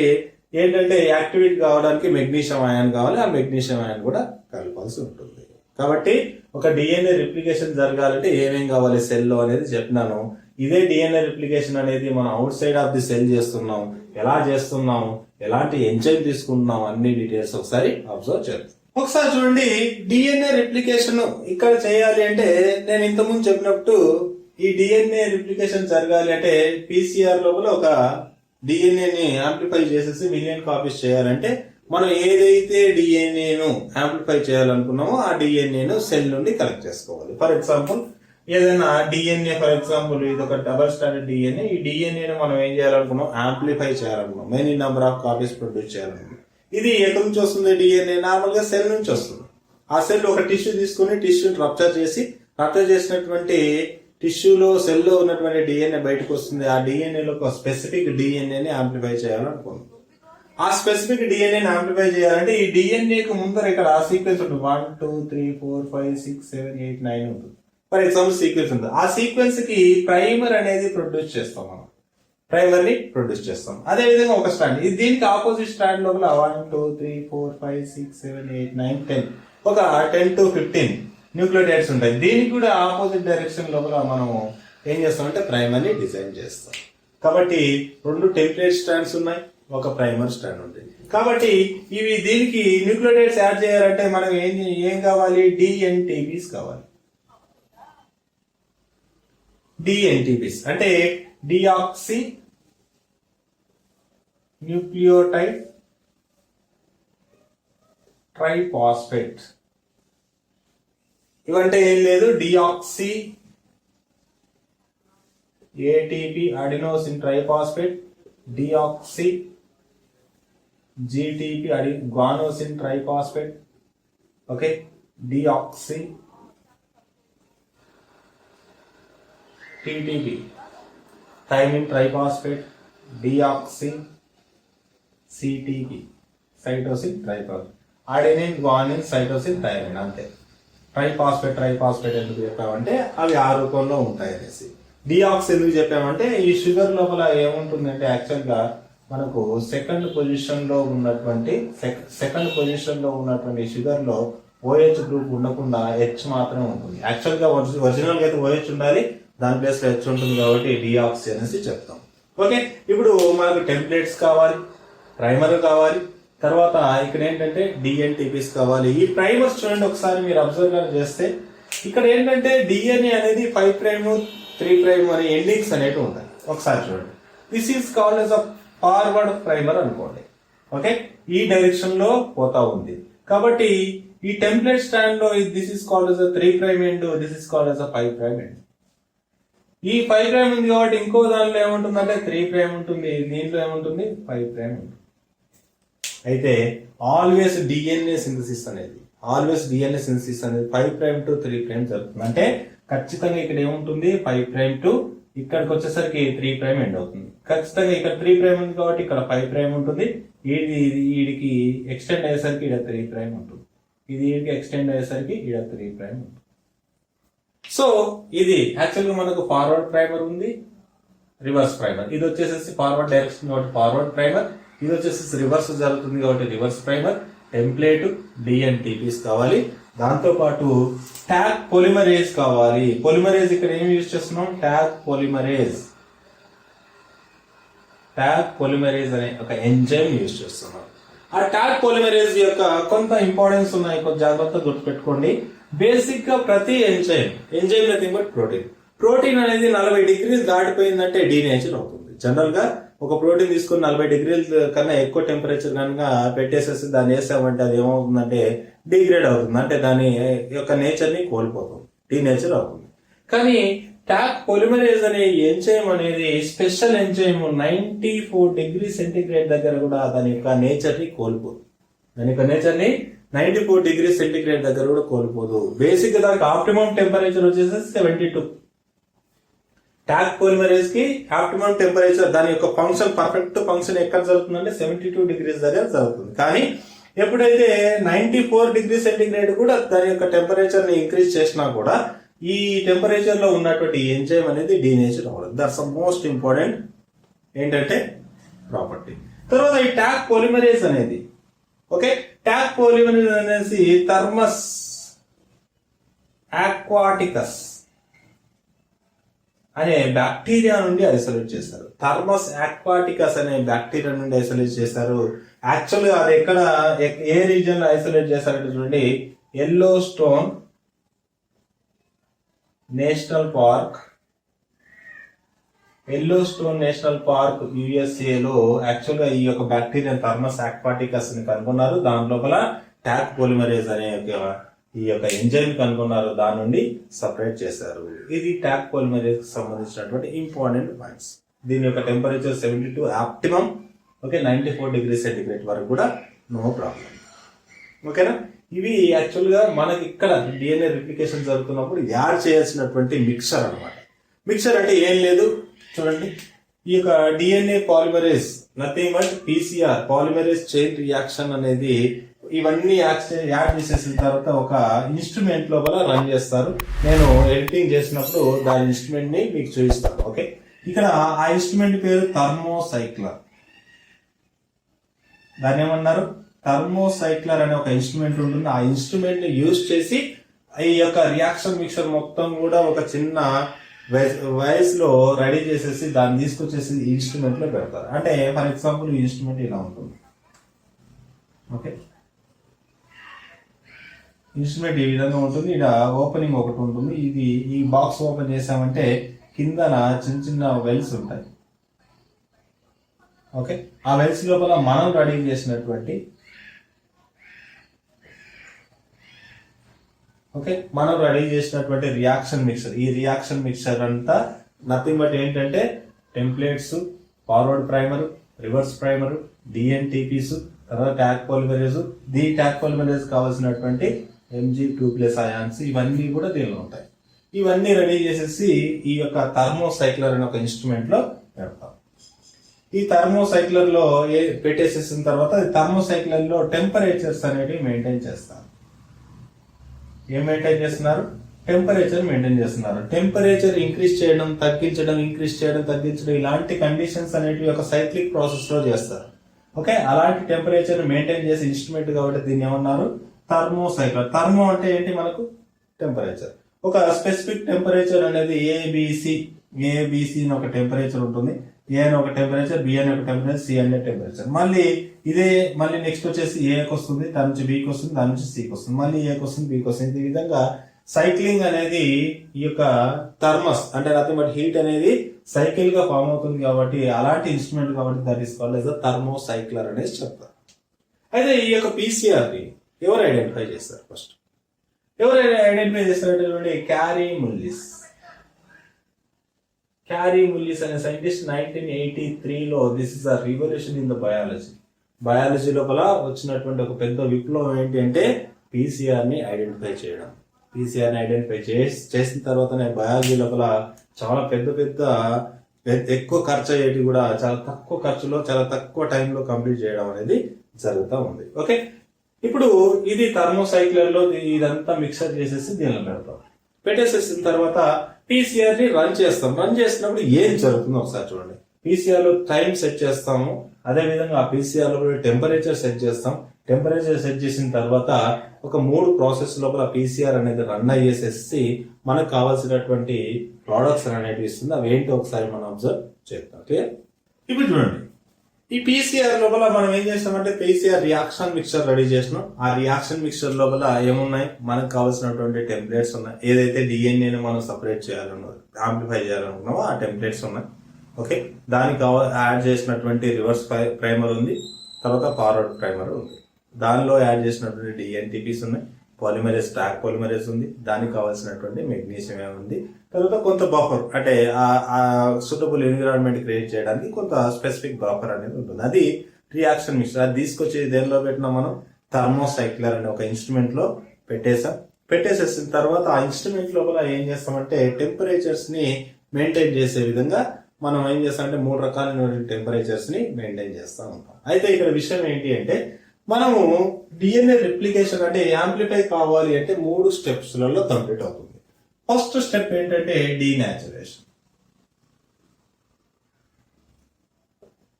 ఏంటంటే యాక్టివేట్ కావడానికి మెగ్నీషియం అయాన్ కావాలి. ఆ మెగ్నీషియం అయాన్ కూడా కలపాల్సి ఉంటుంది. కాబట్టి ఒక డిఎన్ఏ రిప్లికేషన్ జరగాలంటే ఏమేం కావాలి సెల్ లో అనేది చెప్పినాను. ఇదే డిఎన్ఏ రిప్లికేషన్ అనేది మనం out side of the cell చేస్తున్నాం. ఎలా చేస్తున్నాం, ఎలాంటి ఎంజైమ్ తీసుకుంటున్నాం, అన్ని డీటెయిల్స్ ఒకసారి అబ్జర్వ్ చేద్దాం. ఒకసారి చూడండి, డిఎన్ఏ రిప్లికేషన్ ఇక్కడ చేయాలి అంటే నేను ఇంతకుముందు చెప్పినట్టు ఈ డిఎన్ఏ రిప్లికేషన్ జరగాలి అంటే పీసీఆర్ లోపల ఒక డిఎన్ఏని యాంప్లిఫై చేసేసి మిలియన్ కాపీస్ చేయాలంటే మనం ఏదైతే డిఎన్ఏను యాంప్లిఫై చేయాలనుకున్నామో ఆ డిఎన్ఏను సెల్ నుండి కలెక్ట్ చేసుకోవాలి. ఫర్ ఎగ్జాంపుల్ ఏదైనా డిఎన్ఏ, ఫర్ ఎగ్జాంపుల్ ఇది ఒక డబల్ స్టాండర్డ్ డిఎన్ఏ. ఈ డిఎన్ఏను మనం ఏం చేయాలనుకున్నాం? యాంప్లిఫై చేయాలనుకున్నాం. Many number of copies produce చేయాలనుకున్నాం. ఇది ఎక్కడి నుంచి వస్తుంది? డిఎన్ఏ నార్మల్ గా సెల్ నుంచి వస్తుంది. ఆ సెల్ ఒక టిష్యూ తీసుకుని టిష్యూని రప్చర్ చేసినటువంటి టిష్యూలో సెల్లో ఉన్నటువంటి డిఎన్ఏ బయటకు వస్తుంది. ఆ డిఎన్ఏలో ఒక స్పెసిఫిక్ డిఎన్ఏని యాంప్లిఫై చేయాలనుకున్నాం. ఆ స్పెసిఫిక్ డిఎన్ఏని యాంప్లిఫై చేయాలంటే ఈ డిఎన్ఏకి ముందర ఇక్కడ ఆ సీక్వెన్స్ ఉంటుంది. 1 2 3 4 5 6 7 8 9 ఉంటుంది. ఫర్ ఎగ్జాంపుల్ సీక్వెన్స్ ఉంటుంది. ఆ సీక్వెన్స్ కి ప్రైమర్ అనేది ప్రొడ్యూస్ చేస్తాం. మనం ప్రైమర్ ని ప్రొడ్యూస్ చేస్తాం. అదే విధంగా ఒక స్ట్రాండ్, ఇది దీనికి ఆపోజిట్ స్ట్రాండ్ లోపల 1 2 3 4 5 6 7 8 9 10 ఒక 10 to 15 న్యూక్లియోటైడ్స్ ఉంటాయి. దీనికి కూడా ఆపోజిట్ డైరెక్షన్ లోపల మనం ఏం చేస్తామంటే ప్రైమర్ ని డిజైన్ చేస్తాం. కాబట్టి 2 టెంప్లేట్ స్ట్రాండ్స్ ఉన్నాయి, ఒక ప్రైమర్ స్ట్రాండ్ ఉంది. కాబట్టి ఇవి దీనికి న్యూక్లియోటైడ్స్ యాడ్ చేయాలంటే మనం ఏం కావాలి? డిఎన్టీపీస్ కావాలి. డిఎన్టీపీస్ అంటే డిఆక్సీ న్యూక్లియోటైడ్ ట్రైఫాస్ఫేట్. ఇవంటే ఏం లేదు, deoxy ATP adenosine triphosphate, deoxy GTP guanosine triphosphate, okay, deoxy TTP thymine triphosphate, deoxy CTP cytosine triphosphate, adenine guanine cytosine thymine. అంతే. ట్రైఫాస్ఫేట్ ఎందుకు చెప్పామంటే అవి ఆ రూపంలో ఉంటాయి అనేసి. డిఆక్స్ ఎందుకు చెప్పామంటే ఈ షుగర్ లోపల ఏముంటుందంటే యాక్చువల్ గా మనకు సెకండ్ పొజిషన్ లో ఉన్నటువంటి షుగర్ లో OH గ్రూప్ ఉండకుండా H మాత్రమే ఉంటుంది. యాక్చువల్ గా ఒరిజినల్ గా అయితే OH ఉండాలి, దాని ప్లేస్ లో H ఉంటుంది కాబట్టి డిఆక్సీ అనేసి చెప్తాం. ఓకే, ఇప్పుడు మనకు టెంప్లేట్స్ కావాలి, ప్రైమర్ కావాలి, తర్వాత ఇక్కడ ఏంటంటే డిఎన్టీపీస్ కావాలి. ఈ ప్రైమర్స్ చూడండి ఒకసారి మీరు అబ్జర్వ్ చేస్తే ఇక్కడ ఏంటంటే డిఎన్ఏ అనేది 5 ప్రైమ్ 3 ప్రైమ్ అనే ఎండింగ్స్ అనేవి ఉంటాయి. ఒకసారి చూడండి, this is called yes a forward primer అనుకోండి. ఓకే, ఈ డైరెక్షన్ లో పోతా ఉంది. కాబట్టి ఈ టెంప్లేట్ స్టాండ్ లో this is called yes a 3 prime end, this is called yes a 5 prime end. ఈ 5 ప్రైమ్ ఉంది కాబట్టి ఇంకో దానిలో ఏముంటుందంటే 3 ప్రైమ్ ఉంటుంది, దీంట్లో ఏముంటుంది 5 ప్రైమ్ ఉంటుంది. అయితే ఆల్వేస్ డిఎన్ఏ సింథసిస్ అనేది 5 ప్రైమ్ టు 3 ప్రైమ్ జరుగుతుంది. అంటే ఖచ్చితంగా ఇక్కడ ఏముంటుంది 5 ప్రైమ్ టు ఇక్కడికి వచ్చేసరికి 3 ప్రైమ్ ఎండ్ అవుతుంది. ఖచ్చితంగా ఇక్కడ 3 ప్రైమ్ ఉంది కాబట్టి ఇక్కడ 5 ప్రైమ్ ఉంటుంది. వీడికి ఎక్స్టెండ్ అయ్యేసరికి ఇక్కడ 3 ప్రైమ్ ఉంటుంది. వీడికి ఎక్స్టెండ్ అయ్యేసరికి ఇక్కడ 3 ప్రైమ్ ఉంటుంది. సో ఇది యాక్చువల్ గా మనకు ఫార్వర్డ్ ప్రైమర్ ఉంది, రివర్స్ ప్రైమర్. ఇది వచ్చేసి ఫార్వర్డ్ డైరెక్షన్ కాబట్టి ఫార్వర్డ్ ప్రైమర్, ఇది వచ్చేసి రివర్స్ జరుగుతుంది కాబట్టి రివర్స్ ప్రైమర్. టెంప్లేట్ డిఎన్టీపీస్ కావాలి, దాంతో పాటు ట్యాగ్ పొలిమరేజ్ కావాలి. పొలిమరేజ్ ఇక్కడ ఏం యూజ్ చేస్తున్నాం? ట్యాగ్ పొలిమరేజ్ అనే ఒక ఎంజైమ్ యూజ్ చేస్తున్నాం. ఆ ట్యాగ్ పొలిమరేజ్ యొక్క కొంత ఇంపార్టెన్స్ ఉన్నాయి, కొంత జాగ్రత్తగా గుర్తుపెట్టుకోండి. బేసిక్ గా ప్రతి ఎంజైమ్ నథింగ్ బట్ ప్రోటీన్ అనేది 40 డిగ్రీలు దాటిపోయిందంటే డీనేచర్ అవుతుంది. జనరల్ గా ఒక ప్రోటీన్ తీసుకుని 40 డిగ్రీల కన్నా ఎక్కువ టెంపరేచర్ కనుక పెట్టేసేసి దాన్ని వేసామంటే అది ఏమవుతుందంటే డిగ్రేడ్ అవుతుంది, అంటే దాని యొక్క నేచర్ ని కోల్పోతుంది, డీనేచర్ అవుతుంది. కానీ టాక్ పొలిమరేజ్ అనే ఎంజైమ్ అనేది స్పెషల్ ఎంజైమ్ 94 డిగ్రీ సెంటిగ్రేడ్ దగ్గర కూడా దాని యొక్క నేచర్ ని కోల్పోదు. దాని యొక్క నేచర్ ని 94 డిగ్రీ సెంటిగ్రేడ్ దగ్గర కూడా కోల్పోదు. బేసిక్ గా దానికి ఆప్టిమం టెంపరేచర్ వచ్చేసి 72. టాక్ పొలిమరేజ్ కి ఆప్టిమం టెంపరేచర్ దాని యొక్క ఫంక్షన్ పర్ఫెక్ట్ ఫంక్షన్ ఎక్కడ జరుగుతుందంటే 72 డిగ్రీస్ దగ్గర జరుగుతుంది. కానీ ఎప్పుడైతే 94 డిగ్రీ సెంటిగ్రేడ్ కూడా దాని యొక్క టెంపరేచర్ ని ఇంక్రీజ్ చేసినా కూడా ఈ టెంపరేచర్ లో ఉన్నటువంటి ఎంజైమ్ అనేది డీనేచర్ అవ్వదు. దట్స్ ద మోస్ట్ ఇంపార్టెంట్ ఏంటంటే ప్రాపర్టీ. తర్వాత ఈ టాక్ పొలిమరేజ్ అనేది ఓకే, టాక్ పొలిమరేజ్ అనేసి థర్మస్ ఆక్వాటికస్ అనే బ్యాక్టీరియా నుండి ఐసోలేట్ చేశారు. థర్మస్ ఆక్వాటికస్ అనే బ్యాక్టీరియా నుండి ఐసోలేట్ చేశారు. యాక్చువల్గా అది ఎక్కడ ఏ రీజియన్ లో ఐసోలేట్ చేశారంటే చూడండి, yellow stone national park, USA లో యాక్చువల్ గా ఈ యొక్క బ్యాక్టీరియా థర్మస్ ఆక్వాటికస్ ని కనుగొన్నారు. దాని లోపల టాక్ పొలిమరేజ్ అనే ఈ యొక్క ఎంజైమ్ కనుగొన్నారు, దాని నుండి సపరేట్ చేశారు. ఇది టాక్ పొలిమరేజ్ కి సంబంధించినటువంటి ఇంపార్టెంట్ పాయింట్స్. దీని యొక్క temperature 72 optimum, okay, 94 degree centigrade వరకు కూడా నో ప్రాబ్లం. ఓకేనా, ఇవి యాక్చువల్ గా మనకి ఇక్కడ డిఎన్ఏ రిప్లికేషన్ జరుగుతున్నప్పుడు యాడ్ చేయాల్సినటువంటి మిక్సర్ అన్నమాట. మిక్సర్ అంటే ఏం లేదు, చూడండి, ఈ యొక్క DNA polymerase nothing but PCR, polymerase chain reaction అనేది ఇవన్నీ యాడ్ చేసేసిన తర్వాత ఒక ఇన్స్ట్రుమెంట్ లోపల రన్ చేస్తారు. నేను ఎడిటింగ్ చేసినప్పుడు దాని ఇన్స్ట్రుమెంట్ ని మీకు చూపిస్తాను. ఓకే, ఇక్కడ ఆ ఇన్స్ట్రుమెంట్ పేరు థర్మోసైక్లర్. దాన్ని ఏమన్నారు, థర్మోసైక్లర్ అనే ఒక ఇన్స్ట్రుమెంట్ ఉంటుంది. ఆ ఇన్స్ట్రుమెంట్ ని యూజ్ చేసి ఈ యొక్క రియాక్షన్ మిక్సర్ మొత్తం కూడా ఒక చిన్న వైస్ లో రెడీ చేసేసి దాన్ని తీసుకొచ్చేసి ఇన్స్ట్రుమెంట్ లో పెడతారు. అంటే ఫర్ ఎగ్జాంపుల్ ఈ ఇన్స్ట్రుమెంట్ ఇలా ఉంటుంది. ఓకే, ఇన్స్ట్రుమెంట్ ఈ విధంగా ఉంటుంది. ఇక్కడ ఓపెనింగ్ ఒకటి ఉంటుంది. ఇది ఈ బాక్స్ ఓపెన్ చేసామంటే కిందన చిన్న చిన్న వెల్స్ ఉంటాయి. ఓకే, ఆ వెల్స్ లోపల మనం రెడీ చేసినటువంటి రియాక్షన్ మిక్సర్, ఈ రియాక్షన్ మిక్సర్ అంతా నథింగ్ బట్ ఏంటంటే templates, forward primer, reverse primer, dNTPs, తర్వాత టాక్ పాలిమరేజ్, టాక్ పాలిమరేజ్ కావాల్సినటువంటి Mg2+ అయాన్స్, ఇవన్నీ కూడా దీనిలో ఉంటాయి. ఇవన్నీ రెడీ చేసేసి ఈ యొక్క థర్మోసైక్లర్ అనే ఒక ఇన్స్ట్రుమెంట్ లో పెడతాం. ఈ థర్మోసైక్లర్ లో పెట్టేసేసిన తర్వాత థర్మోసైక్లర్ లో టెంపరేచర్స్ అనేవి మెయింటైన్ చేస్తారు. ఏం మెయింటైన్ చేస్తున్నారు, టెంపరేచర్ మెయింటైన్ చేస్తున్నారు. టెంపరేచర్ ఇంక్రీజ్ చేయడం, తగ్గించడం, ఇంక్రీజ్ చేయడం, తగ్గించడం, ఇలాంటి కండిషన్స్ అనేటివి ఒక సైక్లిక్ ప్రాసెస్ లో చేస్తారు. ఓకే, అలాంటి టెంపరేచర్ మెయింటైన్ చేసే ఇన్స్ట్రుమెంట్ కాబట్టి దీన్ని ఏమన్నారు, థర్మోసైక్లర్. థర్మో అంటే ఏంటి, మనకు టెంపరేచర్. ఒక స్పెసిఫిక్ టెంపరేచర్ అనేది ఏబిసి అని ఒక టెంపరేచర్ ఉంటుంది. ఏ అని ఒక టెంపరేచర్, బి అని ఒక టెంపరేచర్, సి అనే టెంపరేచర్. మళ్ళీ నెక్స్ట్ వచ్చేసి ఏకి వస్తుంది, దాని నుంచి బికి వస్తుంది, దాని నుంచి సికి వస్తుంది, మళ్ళీ ఏకి వస్తుంది, బికి వస్తుంది. ఈ విధంగా సైక్లింగ్ అనేది ఈ యొక్క థర్మస్ అంటే నథింగ్ బట్ హీట్ అనేది సైకిల్ గా ఫామ్ అవుతుంది కాబట్టి అలాంటి ఇన్స్ట్రుమెంట్ కాబట్టి దట్ ఈస్ కాల్డ్ ఎస్ థర్మోసైక్లర్ అనేసి చెప్తారు. అయితే ఈ యొక్క పీసీఆర్ ని ఎవరు ఐడెంటిఫై చేస్తారు, ఫస్ట్ ఎవరు ఐడెంటిఫై చేస్తారంటే క్యారీ ముల్లిస్ అనే సైంటిస్ట్ 1983లో this is a revolution in the biology లోపల వచ్చినటువంటి ఒక పెద్ద విప్లవం ఏంటి అంటే పీసీఆర్ ని ఐడెంటిఫై చేయడం. పీసీఆర్ ని ఐడెంటిఫై చేసిన తర్వాతనే బయాలజీ లోపల చాలా పెద్ద ఎక్కువ ఖర్చు అయ్యేటి కూడా చాలా తక్కువ ఖర్చులో చాలా తక్కువ టైంలో కంప్లీట్ చేయడం అనేది జరుగుతూ ఉంది. ఓకే, ఇప్పుడు ఇది థర్మోసైక్లర్ లో ఇదంతా మిక్సర్ చేసేసి దీనిలో పెడతాం. పెట్టేసేసిన తర్వాత పీసీఆర్ ని రన్ చేస్తాం. రన్ చేసినప్పుడు ఏం జరుగుతుందో ఒకసారి చూడండి. పీసీఆర్ లో టైం సెట్ చేస్తాము, అదే విధంగా ఆ పీసీఆర్ లో టెంపరేచర్ సెట్ చేస్తాం. టెంపరేచర్ సెట్ చేసిన తర్వాత ఒక 3 ప్రాసెస్ లోపల పీసీఆర్ అనేది రన్ అయ్యేసేసి మనకు కావాల్సినటువంటి ప్రోడక్ట్స్ అనేటివి ఇస్తుంది. అవి ఏంటో ఒకసారి మనం అబ్జర్వ్ చేద్దాం. క్లియర్? ఇప్పుడు చూడండి, ఈ పీసీఆర్ లోపల మనం ఏం చేస్తామంటే పీసీఆర్ రియాక్షన్ మిక్సర్ రెడీ చేసినాం. ఆ రియాక్షన్ మిక్సర్ లోపల ఏమున్నాయి, మనకు కావాల్సినటువంటి టెంప్లెట్స్ ఉన్నాయి. ఏదైతే డిఎన్ఏని మనం సపరేట్ చేయాలన్నో యాంప్లిఫై చేయాలనుకున్నామో ఆ టెంప్లెట్స్ ఉన్నాయి. ఓకే, దానికి యాడ్ చేసినటువంటి రివర్స్ ప్రైమర్ ఉంది, తర్వాత ఫార్వర్డ్ ప్రైమర్ ఉంది. దానిలో యాడ్ చేసినటువంటి డిఎన్టీపీస్ ఉన్నాయి, పాలిమరేస్ స్టాక్ పాలిమరేస్ ఉంది, దానికి కావాల్సినటువంటి మెగ్నీషియం ఉంది, తర్వాత కొంత బఫర్ అంటే ఆ సూటబుల్ ఎన్విరాన్మెంట్ క్రియేట్ చేయడానికి కొంత స్పెసిఫిక్ బఫర్ అనేది ఉంటుంది. అది రియాక్షన్ మిక్సర్. అది తీసుకొచ్చి దేనిలో పెట్టినా మనం థర్మోసైక్లర్ అనే ఒక ఇన్స్ట్రుమెంట్ లో పెట్టేసేసిన తర్వాత ఆ ఇన్స్ట్రుమెంట్ లోపల ఏం చేస్తామంటే టెంపరేచర్స్ ని మెయింటైన్ చేసే విధంగా మనం ఏం చేస్తామంటే 3 రకాలైన టెంపరేచర్స్ ని మెయింటైన్ చేస్తూ ఉంటాం. అయితే ఇక్కడ విషయం ఏంటి అంటే మనము డిఎన్ఏ రిప్లికేషన్ అంటే యాంప్లిఫై కావాలి అంటే 3 స్టెప్స్లలో కంప్లీట్ అవుతుంది. ఫస్ట్ స్టెప్ ఏంటంటే డీనాచురేషన్.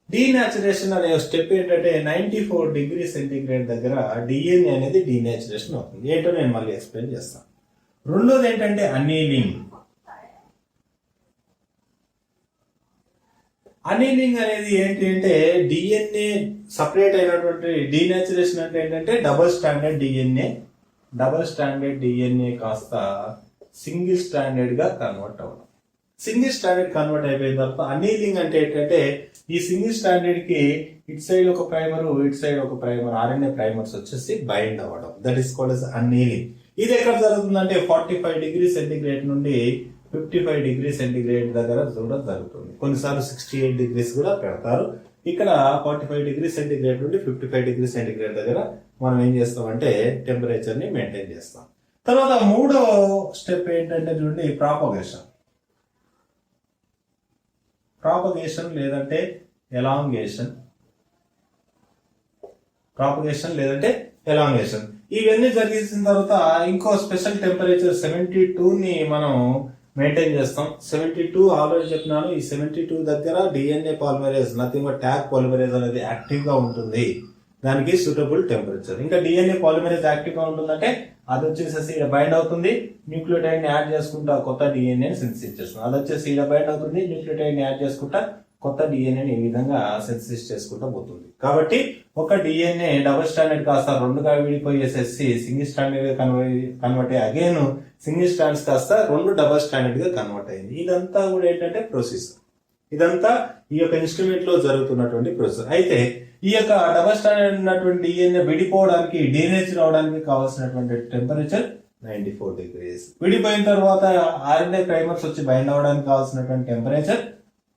డీనాచురేషన్ అనే స్టెప్ ఏంటంటే 94 డిగ్రీ సెంటీగ్రేడ్ దగ్గర డిఎన్ఏ అనేది డీనాచురేషన్ అవుతుంది. ఏంటో నేను మళ్ళీ ఎక్స్ప్లెయిన్ చేస్తాను. రెండోది ఏంటంటే అనీలింగ్. అనీలింగ్ అనేది ఏంటి అంటే డిఎన్ఏ సపరేట్ అయినటువంటి డీనాచురేషన్ అంటే ఏంటంటే డబుల్ స్టాండర్డ్ డిఎన్ఏ కాస్త సింగిల్ స్టాండర్డ్ గా కన్వర్ట్ అవ్వడం. సింగిల్ స్టాండర్డ్ కన్వర్ట్ అయిపోయిన తర్వాత అనీలింగ్ అంటే ఏంటంటే ఈ సింగిల్ స్టాండర్డ్ కి ఇటు సైడ్ ఒక ప్రైమర్, ఇటు సైడ్ ఒక ప్రైమర్, ఆర్ఎన్ఏ ప్రైమర్స్ వచ్చేసి బైండ్ అవ్వడం. That is called as అనీలింగ్. ఇది ఎక్కడ జరుగుతుందంటే 45 డిగ్రీ సెంటీగ్రేడ్ నుండి 55 డిగ్రీ సెంటీగ్రేడ్ దగ్గర చూడడం జరుగుతుంది. కొన్నిసార్లు 68 డిగ్రీస్ కూడా పెడతారు. ఇక్కడ 45 డిగ్రీ సెంటీగ్రేడ్ నుండి 55 డిగ్రీ సెంటీగ్రేడ్ దగ్గర మనం ఏం చేస్తామంటే టెంపరేచర్ ని మెయింటైన్ చేస్తాం. తర్వాత 3వ స్టెప్ ఏంటంటే చూడండి ప్రాపగేషన్ లేదంటే ఎలాంగేషన్. ఇవన్నీ జరిగిన తర్వాత ఇంకో స్పెషల్ టెంపరేచర్ 72 ని మనం మెయింటైన్ చేస్తాం. 72 ఆల్రెడీ చెప్పినాను. ఈ 72 దగ్గర DNA polymerase nothing but tag polymerase అనేది యాక్టివ్ గా ఉంటుంది. దానికి సూటబుల్ టెంపరేచర్. ఇంకా డిఎన్ఏ పాలిమరేజ్ యాక్టివ్ గా ఉంటుందంటే అది వచ్చేసి ఇక్కడ బైండ్ అవుతుంది, న్యూక్లియోటైడ్ ని యాడ్ చేసుకుంటా కొత్త డిఎన్ఏ సింథసిస్ చేస్తుంది. అది వచ్చేసి ఇక్కడ బైండ్ అవుతుంది, న్యూక్లియోటైడ్ ని యాడ్ చేసుకుంటా కొత్త డిఎన్ఏ ఈ విధంగా సింథసిస్ చేసుకుంటా పోతుంది. కాబట్టి ఒక డిఎన్ఏ డబుల్ స్టాండర్డ్ కాస్త 2గా విడిపోయేసేసి సింగిల్ స్టాండర్డ్ గా కన్వర్ట్ అయ్యి అగైన్ సింగిల్ స్టాండర్డ్స్ కాస్త 2 డబుల్ స్టాండర్డ్ గా కన్వర్ట్ అయింది. ఇదంతా కూడా ఏంటంటే ప్రొసెసర్. ఇదంతా ఈ యొక్క ఇన్స్ట్రుమెంట్ లో జరుగుతున్నటువంటి ప్రొసెసర్. అయితే ఈ యొక్క డబుల్ స్టాండర్డ్ ఉన్నటువంటి డిఎన్ఏ విడిపోవడానికి డీనేచర్ అవడానికి కావాల్సినటువంటి టెంపరేచర్ 94 డిగ్రీస్. విడిపోయిన తర్వాత ఆర్ఎన్ఏ ప్రైమర్స్ వచ్చి బైండ్ అవడానికి కావాల్సినటువంటి టెంపరేచర్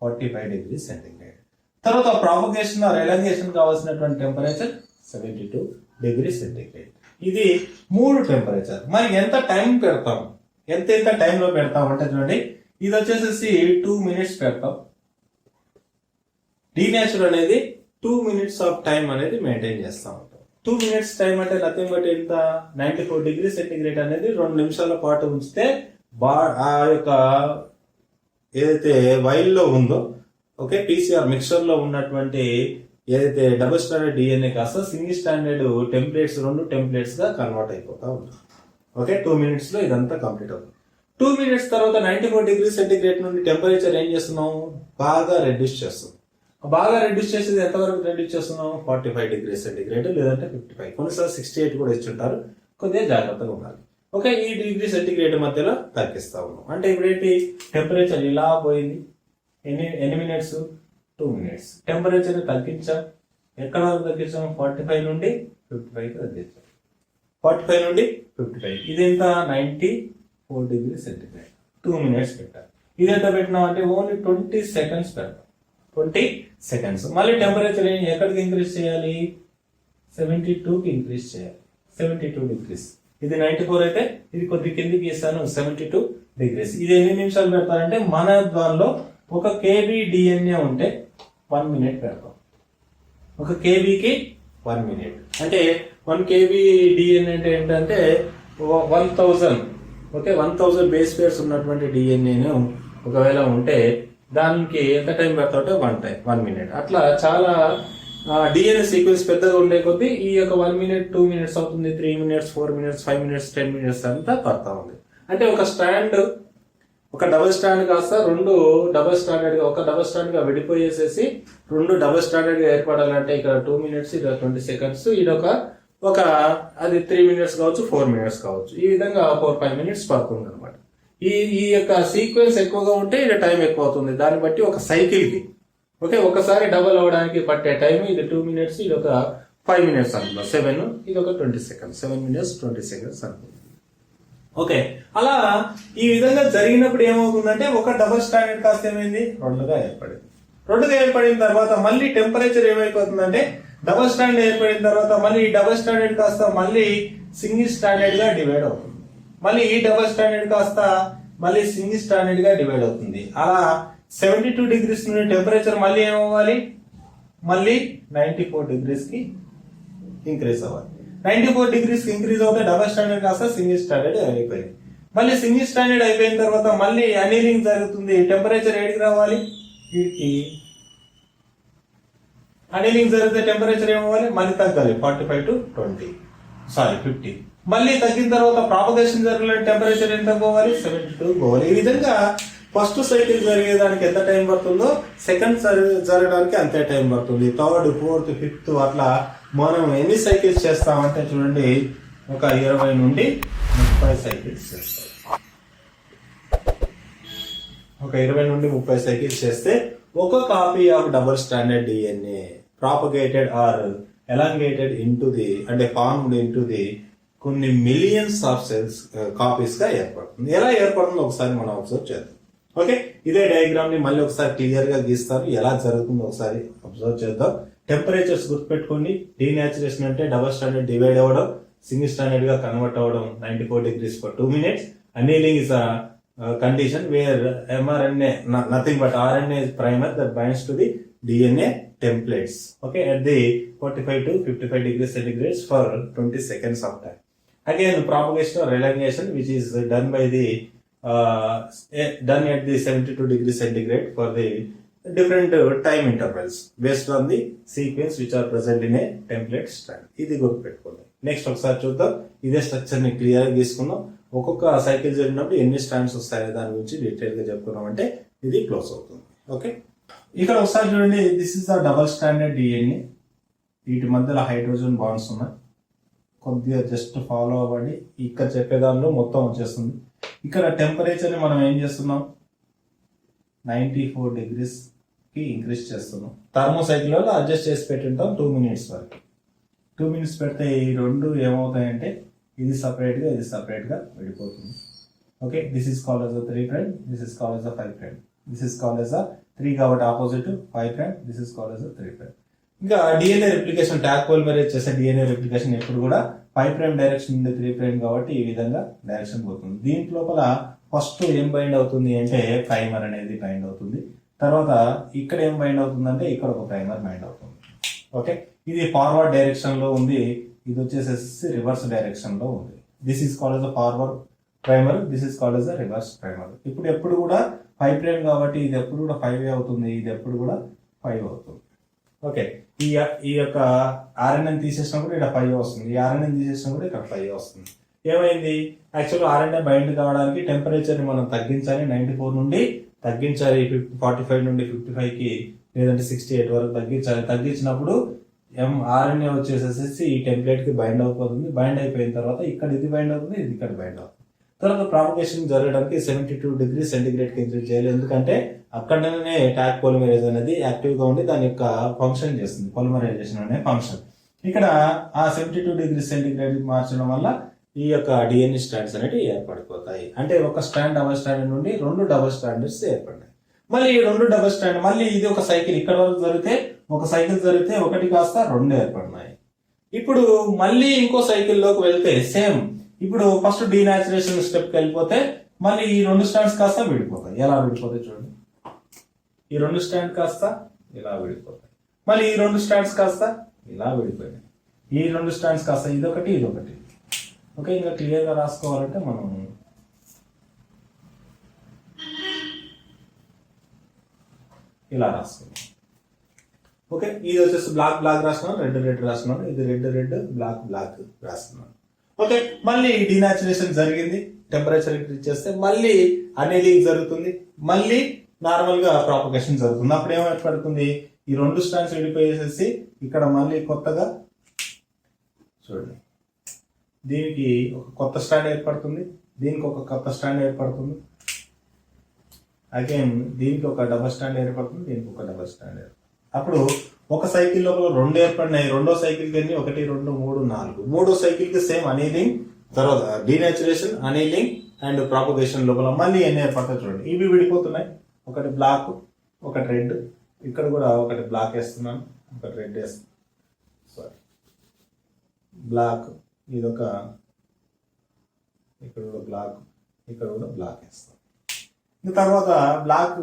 45 డిగ్రీ సెంటీగ్రేడ్. తర్వాత ప్రాపగేషన్ ఆర్ ఎలాంగేషన్ కావాల్సినటువంటి టెంపరేచర్ 72 డిగ్రీ సెంటీగ్రేడ్. ఇది 3 టెంపరేచర్. మరి ఎంత టైం పెడతాం, ఎంత టైంలో పెడతాం అంటే చూడండి, ఇది వచ్చేసి 2 మినిట్స్ పెడతాం. డీనేచర్ అనేది 2 మినిట్స్ ఆఫ్ టైం అనేది మెయింటైన్ చేస్తా ఉంటాం. 2 మినిట్స్ టైం అంటే నథింగ్ బట్ ఎంత 94 డిగ్రీ సెంటీగ్రేడ్ అనేది 2 నిమిషాల పాటు ఉంచితే ఆ యొక్క ఏదైతే వైల్ లో ఉందో ఓకే పీసీఆర్ మిక్చర్ లో ఉన్నటువంటి ఏదైతే డబుల్ స్టాండర్డ్ డిఎన్ఏ కాస్త సింగిల్ స్టాండర్డ్ టెంప్లెట్స్ 2 టెంప్లెట్స్ గా కన్వర్ట్ అయిపోతా ఉంటుంది. ఓకే 2 మినిట్స్ లో ఇదంతా కంప్లీట్ అవుతుంది. 2 మినిట్స్ తర్వాత 94 డిగ్రీ సెంటీగ్రేడ్ నుండి టెంపరేచర్ ఏం చేస్తున్నాం, బాగా రెడ్యూస్ చేస్తున్నాం. బాగా రెడ్యూస్ చేసేది ఎంతవరకు రెడ్యూస్ చేస్తున్నాం, 45 డిగ్రీ సెంటీగ్రేడ్ లేదంటే 55, కొన్నిసార్లు 68 కూడా ఇచ్చుంటారు. కొద్దిగా జాగ్రత్తగా ఉండాలి. ఓకే ఈ డిగ్రీ సెంటీగ్రేడ్ మధ్యలో తగ్గిస్తా ఉన్నాం. అంటే ఇప్పుడు ఏంటి టెంపరేచర్ ఇలా పోయింది. ఎన్ని మినిట్స్, 2 మినిట్స్. టెంపరేచర్ తగ్గించాం. ఎక్కడ వరకు తగ్గించాం, 45 నుండి 55 తగ్గించాం. 45 నుండి 55 ఇది ఎంత 94 డిగ్రీ సెంటీగ్రేడ్. 2 మినిట్స్ పెట్టాలి. ఇది ఎంత పెట్టినాం అంటే ఓన్లీ 20 సెకండ్స్ పెడతాం. 20 సెకండ్స్. మళ్ళీ టెంపరేచర్ ఎక్కడికి ఇంక్రీజ్ చేయాలి, 72కి ఇంక్రీజ్ చేయాలి. 72 డిగ్రీస్. ఇది 94 అయితే ఇది కొద్ది కిందికి ఇస్తాను 72 డిగ్రీస్. ఇది ఎన్ని నిమిషాలు పెడతారంటే మన దానిలో 1 KB డిఎన్ఏ ఉంటే 1 మినిట్ పెడతాం. 1 KBకి 1 మినిట్ అంటే 1 KB డిఎన్ఏ అంటే ఏంటంటే 1000 ఓకే 1000 బేస్ పేర్స్ ఉన్నటువంటి డిఎన్ఏను ఒకవేళ ఉంటే దానికి ఎంత టైం పెడతామంటే 1 మినిట్. అట్లా చాలా డిఎన్ఏ సీక్వెన్స్ పెద్దగా ఉండే కొద్దీ ఈ యొక్క 1 మినిట్ 2 మినిట్స్ అవుతుంది, 3 మినిట్స్ 4 మినిట్స్ 5 మినిట్స్ 10 మినిట్స్ అంతా పడతా ఉంది. అంటే ఒక డబుల్ స్టాండ్ కాస్త 2 డబుల్ స్టాండర్డ్ గా ఒక డబుల్ స్టాండ్ గా విడిపోయేసేసి 2 డబుల్ స్టాండర్డ్ గా ఏర్పడాలంటే ఇక్కడ 2 మినిట్స్ ఇక్కడ 20 సెకండ్స్ ఇది ఒక అది 3 మినిట్స్ కావచ్చు 4 మినిట్స్ కావచ్చు. ఈ విధంగా 4-5 మినిట్స్ పడుతుంది అనమాట. ఈ ఈ యొక్క సీక్వెన్స్ ఎక్కువగా ఉంటే ఇది టైం ఎక్కువ అవుతుంది. దాన్ని బట్టి ఒక సైకిల్కి ఓకే ఒకసారి డబల్ అవ్వడానికి పట్టే టైం ఇది 2 minutes, ఇది ఒక 5 minutes అనుకుందాం. 7 ఇది ఒక 20 seconds, 7 minutes 20 seconds అనుకుందాం. ఓకే అలా ఈ విధంగా జరిగినప్పుడు ఏమవుతుందంటే ఒక డబుల్ స్టాండర్డ్ కాస్త ఏమైంది రెండుగా ఏర్పడిన తర్వాత మళ్ళీ టెంపరేచర్ ఏమైపోతుందంటే డబుల్ స్టాండర్డ్ ఏర్పడిన తర్వాత మళ్ళీ ఈ డబుల్ స్టాండర్డ్ కాస్త మళ్ళీ సింగిల్ స్టాండర్డ్ గా డివైడ్ అవుతుంది. మళ్ళీ ఈ డబుల్ స్టాండర్డ్ కాస్త మళ్ళీ సింగిల్ స్టాండర్డ్ గా డివైడ్ అవుతుంది. అలా 72 degrees నుండి టెంపరేచర్ మళ్ళీ ఏమవ్వాలి మళ్ళీ 94 degrees కి ఇంక్రీజ్ అవ్వాలి. 94 degrees కి ఇంక్రీజ్ అవుతే డబుల్ స్టాండర్డ్ కాస్త సింగిల్ స్టాండర్డ్ అయిపోయింది. మళ్ళీ సింగిల్ స్టాండర్డ్ అయిపోయిన తర్వాత మళ్ళీ అనీలింగ్ జరుగుతుంది. టెంపరేచర్ ఏడికి రావాలి అనీలింగ్ జరిగితే టెంపరేచర్ ఏమవ్వాలి మళ్ళీ తగ్గాలి 45 to 50. మళ్ళీ తగ్గిన తర్వాత ప్రాపగేషన్ జరిగిన టెంపరేచర్ ఎంత పోవాలి 72 పోవాలి. ఈ విధంగా ఫస్ట్ సైకిల్ జరిగేదానికి ఎంత టైం పడుతుందో సెకండ్ జరగడానికి అంతే టైం పడుతుంది. థర్డ్, ఫోర్త్, ఫిఫ్త్ అట్లా మనం ఎన్ని సైకిల్స్ చేస్తామంటే చూడండి ఒక 20 నుండి 30 సైకిల్స్ చేస్తాం. ఒక 20 నుండి 30 సైకిల్స్ చేస్తే ఒక copy of double standard DNA propagated or elongated into the అంటే ఫార్మ్డ్ ఇంటూ ది కొన్ని మిలియన్స్ ఆఫ్ సెల్స్ కాపీస్ గా ఏర్పడుతుంది. ఎలా ఏర్పడుతుందో ఒకసారి మనం అబ్జర్వ్ చేద్దాం. ఓకే ఇదే డయాగ్రామ్ ని మళ్ళీ ఒకసారి క్లియర్ గా గీస్తారు. ఎలా జరుగుతుందో ఒకసారి అబ్జర్వ్ చేద్దాం. టెంపరేచర్స్ గుర్తుపెట్టుకోండి. డీనాచురేషన్ అంటే డబుల్ స్టాండర్డ్ డివైడ్ అవ్వడం, సింగిల్ స్టాండర్డ్ గా కన్వర్ట్ అవ్వడం 94 degrees for 2 minutes. Annealing is a condition where mRNA, nothing but RNA is primer that binds to the DNA templates. Okay, at the 45 to 55 degrees centigrade for 20 seconds of time. Again, propagation or elongation, which is done by the done at the 72 degrees centigrade for the different time intervals based on the sequence which are present in a template strand. ఇది గుర్తుపెట్టుకోండి. Next ఒకసారి చూద్దాం. ఇదే structure ని clear గా తీసుకున్నాం. ఒక్కొక్క cycle జరిగినప్పుడు ఎన్ని స్ట్రాండ్స్ వస్తాయో దాని గురించి డీటెయిల్ గా చెప్పుకున్నాం అంటే ఇది క్లోజ్ అవుతుంది. ఓకే ఇక్కడ ఒకసారి చూడండి. This is the double standard DNA. వీటి మధ్యలో హైడ్రోజన్ బాండ్స్ ఉన్నాయి. కొద్దిగా జస్ట్ ఫాలో అవ్వండి. ఇక్కడ చెప్పేదానిలో మొత్తం వచ్చేస్తుంది. ఇక్కడ టెంపరేచర్ ని మనం ఏం చేస్తున్నాం 94 degrees కి ఇంక్రీజ్ చేస్తున్నాం. థర్మోసైకిల్ లో అడ్జస్ట్ చేసి పెట్టింటాం 2 minutes వరకు. 2 minutes పెడితే ఈ రెండు ఏమవుతాయంటే ఇది సపరేట్ గా ఇది సపరేట్ గా విడిపోతుంది. Okay this is called as a 3', this is called as a 5'. This is called as a 3 కాబట్టి opposite 5', this is called as a 3'. ఇంకా డిఎన్ఏ రిప్లికేషన్ ట్యాగ్ పాలిమరేజ్ చేసే డిఎన్ఏ రిప్లికేషన్ ఎప్పుడు కూడా 5' డైరెక్షన్ నుండి 3' కాబట్టి ఈ విధంగా డైరెక్షన్ పోతుంది. దీంట్ లోపల ఫస్ట్ ఏం బైండ్ అవుతుంది అంటే ప్రైమర్ అనేది బైండ్ అవుతుంది. తర్వాత ఇక్కడ ఏం బైండ్ అవుతుంది అంటే ఇక్కడ ఒక ప్రైమర్ బైండ్ అవుతుంది. ఓకే ఇది ఫార్వర్డ్ డైరెక్షన్ లో ఉంది. ఇది వచ్చేసేసి రివర్స్ డైరెక్షన్ లో ఉంది. This is called as a forward primer, this is called as a reverse primer. ఇప్పుడు ఎప్పుడు కూడా 5' కాబట్టి ఇది ఎప్పుడు కూడా 5 అవుతుంది, ఇది ఎప్పుడు కూడా 5 అవుతుంది. ఓకే ఈ యొక్క ఆర్ఎన్ఏ తీసేసినప్పుడు ఇక్కడ 5 వస్తుంది, ఈ ఆర్ఎన్ఏ తీసేసినప్పుడు ఇక్కడ 5 వస్తుంది. ఏమైంది యాక్చువల్గా ఆర్ఎన్ఏ బైండ్ కావడానికి టెంపరేచర్ ని మనం తగ్గించాలి. 94 నుండి తగ్గించాలి 45 నుండి 55 కి లేదంటే 68 వరకు తగ్గించాలి. తగ్గించినప్పుడు ఆర్ఎన్ఏ వచ్చేసేసి ఈ టెంప్లెట్ కి బైండ్ అయిపోతుంది. బైండ్ అయిపోయిన తర్వాత ఇక్కడ ఇది బైండ్ అవుతుంది, ఇది ఇక్కడ బైండ్ అవుతుంది. తర్వాత ప్రాపగేషన్ జరగడానికి 72 degrees centigrade కి ఇంక్రీజ్ చేయాలి. ఎందుకంటే అక్కడనే ట్యాగ్ పాలిమరేజ్ అనేది యాక్టివ్ గా ఉండి దాని యొక్క ఫంక్షన్ చేస్తుంది, పాలిమరైజేషన్ అనే ఫంక్షన్. ఇక్కడ ఆ 72 degrees centigrade మార్చడం వల్ల ఈ యొక్క డిఎన్ఏ స్ట్రాండ్స్ అనేవి ఏర్పడిపోతాయి. అంటే ఒక స్ట్రాండ్ డబుల్ స్ట్రాండ్ నుండి 2 డబుల్ స్ట్రాండ్స్ ఏర్పడ్డాయి. మళ్ళీ ఈ 2 డబుల్ స్ట్రాండ్ మళ్ళీ ఇది ఒక సైకిల్ ఇక్కడ వరకు జరిగితే ఒక సైకిల్ జరిగితే 1 కాస్త 2 ఏర్పడినాయి. ఇప్పుడు మళ్ళీ ఇంకో సైకిల్ లోకి వెళ్తే సేమ్. ఇప్పుడు ఫస్ట్ డీనాచురేషన్ స్టెప్ కి వెళ్ళిపోతే మళ్ళీ ఈ 2 స్ట్రాండ్స్ కాస్త విడిపోతాయి. ఎలా విడిపోతాయి చూడండి. ఈ 2 స్ట్రాండ్ కాస్త ఇలా విడిపోతాయి. మళ్ళీ ఈ 2 స్ట్రాండ్స్ కాస్త ఇలా విడిపోయాయి. ఈ 2 స్ట్రాండ్స్ కాస్త ఇదొకటి ఇదొకటి. ఓకే ఇంకా క్లియర్ గా రాసుకోవాలంటే మనం ఇలా రాసుకుందాం. ఓకే ఇది వచ్చేసి బ్లాక్ రాస్తున్నాను, రెడ్ రాస్తున్నాను, ఇది రెడ్ బ్లాక్ రాస్తున్నాను. ఓకే మళ్ళీ డీనాచురేషన్ జరిగింది, టెంపరేచర్ ఇంక్రీజ్ చేస్తే మళ్ళీ అనీలింగ్ జరుగుతుంది, మళ్ళీ నార్మల్ గా ప్రాపగేషన్ జరుగుతుంది. అప్పుడు ఏమైపడుతుంది ఈ 2 స్ట్రాండ్స్ విడిపోయేసేసి ఇక్కడ మళ్ళీ కొత్తగా చూడండి దీనికి ఒక కొత్త స్ట్రాండ్ ఏర్పడుతుంది. దీనికి ఒక కొత్త స్టాండ్ ఏర్పడుతుంది. అగైన్ దీనికి ఒక డబల్ స్టాండ్ ఏర్పడుతుంది, దీనికి ఒక డబల్ స్టాండ్ ఏర్పడుతుంది. అప్పుడు ఒక సైకిల్ లోపల 2 ఏర్పడినాయి. రెండో సైకిల్ కి 1, 2, 3, 4. మూడో సైకిల్ కి సేమ్ అనీలింగ్, తర్వాత డీనేచురేషన్, అనీలింగ్ అండ్ ప్రాపగేషన్ లోపల మళ్ళీ ఎన్ని ఏర్పడతాయి చూడండి. ఇవి విడిపోతున్నాయి. ఒకటి బ్లాక్, ఒకటి రెడ్. ఇక్కడ కూడా ఒకటి బ్లాక్ వేస్తున్నాను, ఒకటి రెడ్ వేస్తున్నాను. సారీ, బ్లాక్, ఇదొక, ఇక్కడ కూడా బ్లాక్, ఇక్కడ కూడా బ్లాక్ వేస్తాం. తర్వాత బ్లాక్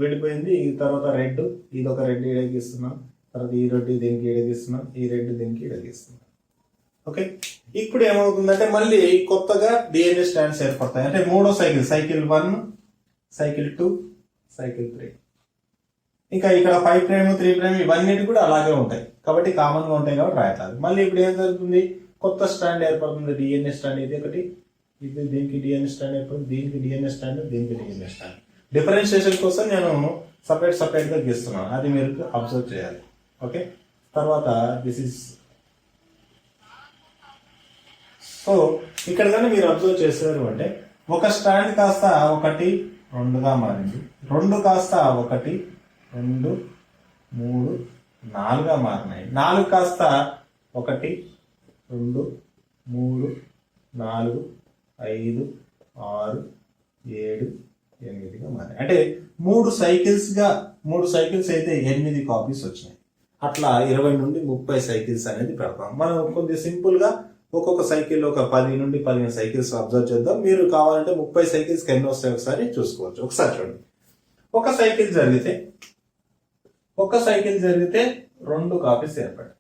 విడిపోయింది. తర్వాత రెడ్, ఇదొక రెడ్ ఇడగిస్తున్నాం. తర్వాత ఈ రెడ్ దీనికి ఇడగిస్తున్నాం, ఈ రెడ్ దీనికి ఇడగిస్తున్నాం. ఓకే, ఇప్పుడు ఏమవుతుందంటే మళ్ళీ కొత్తగా డిఎన్ఏ స్టాండ్స్ ఏర్పడతాయి. అంటే మూడో సైకిల్, సైకిల్ 1, సైకిల్ 2, సైకిల్ 3. ఇంకా ఇక్కడ 5 ప్రైమ్ 3 ప్రైమ్ ఇవన్నీ కూడా అలాగే ఉంటాయి కాబట్టి కామన్ గా ఉంటాయి కాబట్టి రాయట్లేదు. మళ్ళీ ఇప్పుడు ఏం జరుగుతుంది, కొత్త స్టాండ్ ఏర్పడుతుంది. డిఎన్ఏ స్టాండ్ ఇది ఒకటి, ఇది దీనికి డిఎన్ఏ స్టాండ్ ఏర్పడుతుంది, దీనికి డిఎన్ఏ స్టాండ్, దీనికి డిఎన్ఏ స్టాండ్. డిఫరెన్షియేషన్ కోసం నేను సపరేట్ గా గీస్తున్నాను, అది మీరు అబ్జర్వ్ చేయాలి. ఓకే, తర్వాత దిస్ ఇస్, సో ఇక్కడ కానీ మీరు అబ్జర్వ్ చేశారు అంటే ఒక స్టాండ్ కాస్త 1, 2గా మారింది, 2 కాస్త 1, 2, 3, 4గా మారినాయి, 4 కాస్త 1, 2, 3, 4, 5, 6, 7, 8గా మారాయి. అంటే 3 సైకిల్స్ అయితే 8 కాపీస్ వచ్చినాయి. అట్లా 20 నుండి 30 సైకిల్స్ అనేది పెడతాం. మనం కొద్ది సింపుల్ గా ఒక్కొక్క సైకిల్ ఒక 10 నుండి 15 సైకిల్స్ అబ్జర్వ్ చేద్దాం. మీరు కావాలంటే 30 సైకిల్స్ ఎన్ని వస్తాయి ఒకసారి చూసుకోవచ్చు. ఒకసారి చూడండి, ఒక సైకిల్ జరిగితే 2 కాపీస్ ఏర్పడాయి.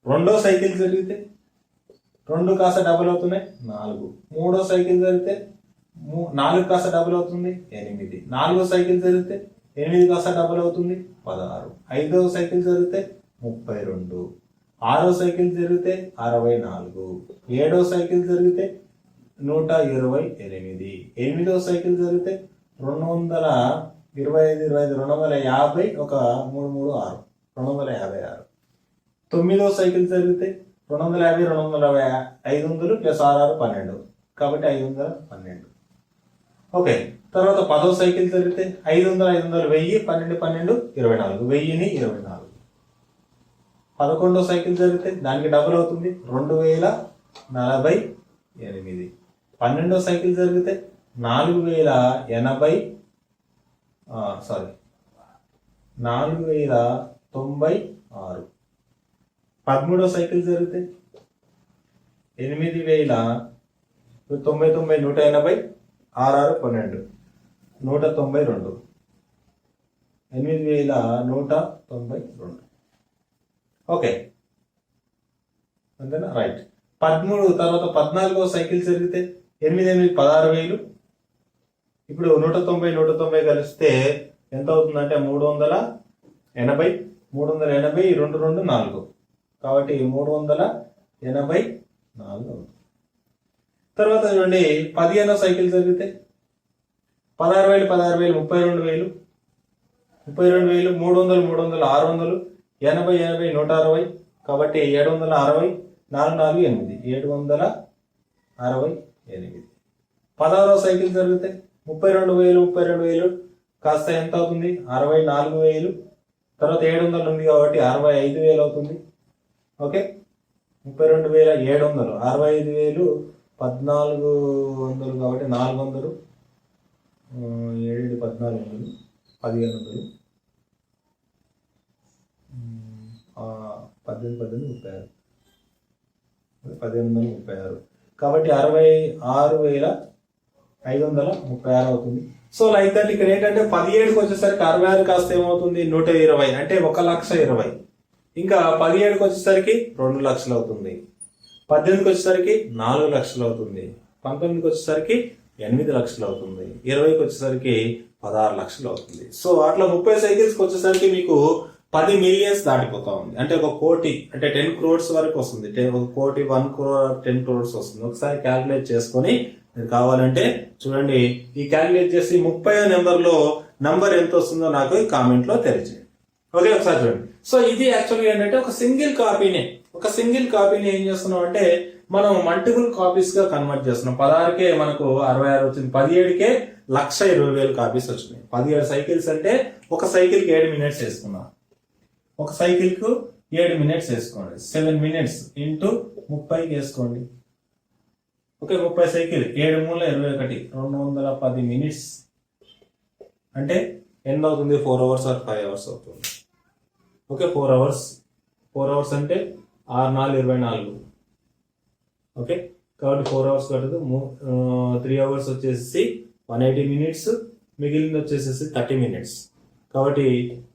రెండో సైకిల్ జరిగితే 2 కాస్త డబుల్ అవుతున్నాయి 4. మూడో సైకిల్ జరిగితే 4 కాస్త డబుల్ అవుతుంది 8. 4వ సైకిల్ జరిగితే 8 కాస్త డబుల్ అవుతుంది 16. 5వ సైకిల్ జరిగితే 32. 6వ సైకిల్ జరిగితే 64. 7వ సైకిల్ జరిగితే 128. 8వ సైకిల్ జరిగితే 225, 250, ఒక 3, 3, 6, 256. 9వ సైకిల్ జరిగితే 250, 250, 500 ప్లస్ 6, 12, కాబట్టి 512. ఓకే, తర్వాత 10వ సైకిల్ జరిగితే 500, 1000, 12, 12, 24, 1024. 11వ సైకిల్ జరిగితే దానికి డబుల్ అవుతుంది 2048. 12వ సైకిల్ జరిగితే 4096. 13వ సైకిల్ జరిగితే 8090, 180, 6, 12, 192. 8192. ఓకే, అంతేనా? రైట్. 13 తర్వాత 14వ సైకిల్ జరిగితే 8, 16,000. ఇప్పుడు 190 కలిస్తే ఎంత అవుతుందంటే 380. 380, 2, 2, 4, కాబట్టి 384 అవుతుంది. తర్వాత చూడండి, 15వ సైకిల్ జరిగితే 16,000, 32,000, 32,000, 300, 600, 80, 160, కాబట్టి 760, 4, 8, 768. 16వ సైకిల్ జరిగితే 32,000 కాస్త ఎంత అవుతుంది 64,000. తర్వాత 700 ఉంది కాబట్టి 65,000 అవుతుంది. ఓకే, 32,700, 65,000, 1400 కాబట్టి 400, 7, 1400, 1500, 1836, 1536, కాబట్టి 66,536 అవుతుంది. సో లైక్ దట్ ఇక్కడ ఏంటంటే 17కి వచ్చేసరికి 66 కాస్త ఏమవుతుంది 120, అంటే 1,20,000. ఇంకా 17కి వచ్చేసరికి 2 లక్షలు అవుతుంది. 18కి వచ్చేసరికి 4 లక్షలు అవుతుంది. 19కి వచ్చేసరికి 8 లక్షలు అవుతుంది. 20కి వచ్చేసరికి 16 లక్షలు అవుతుంది. సో అట్లా 30 సైకిల్స్కి వచ్చేసరికి మీకు 10 మిలియన్స్ దాటిపోతా ఉంది. అంటే 1 కోటి, అంటే 10 crores వరకు వస్తుంది. 1 కోటి, 1 crore, 10 crores వస్తుంది. ఒకసారి క్యాల్కులేట్ చేసుకొని మీరు కావాలంటే చూడండి, ఈ క్యాల్కులేట్ చేసి 30వ నెంబర్లో నంబర్ ఎంత వస్తుందో నాకు కామెంట్ లో తెలియజేయండి. ఓకే, ఒకసారి చూడండి. సో ఇది యాక్చువల్గా ఏంటంటే ఒక సింగిల్ కాపీని ఏం చేస్తున్నాం అంటే మనం మల్టిపుల్ కాపీస్ గా కన్వర్ట్ చేస్తున్నాం. 16కే మనకు 66 వచ్చింది, 17కే 1,20,000 కాపీస్ వచ్చినాయి. 17 సైకిల్స్ అంటే ఒక సైకిల్ కి 7 మినిట్స్ వేసుకున్నాం. ఒక సైకిల్ కు 7 మినిట్స్ వేసుకోండి. 7 మినిట్స్ ఇంటూ 30 వేసుకోండి. ఓకే, 30 సైకిల్ 7 మూల 21 210 మినిట్స్ అంటే ఎన్ని అవుతుంది? 4 అవర్స్ ఆర్ 5 అవర్స్ అవుతుంది. Okay, 4 hours. 4 అవర్స్ అంటే 6 4 24. ఓకే, కాబట్టి 4 అవర్స్ కట్టదు. 3 అవర్స్ వచ్చేసి 180 మినిట్స్, మిగిలింది వచ్చేసేసి 30 మినిట్స్. కాబట్టి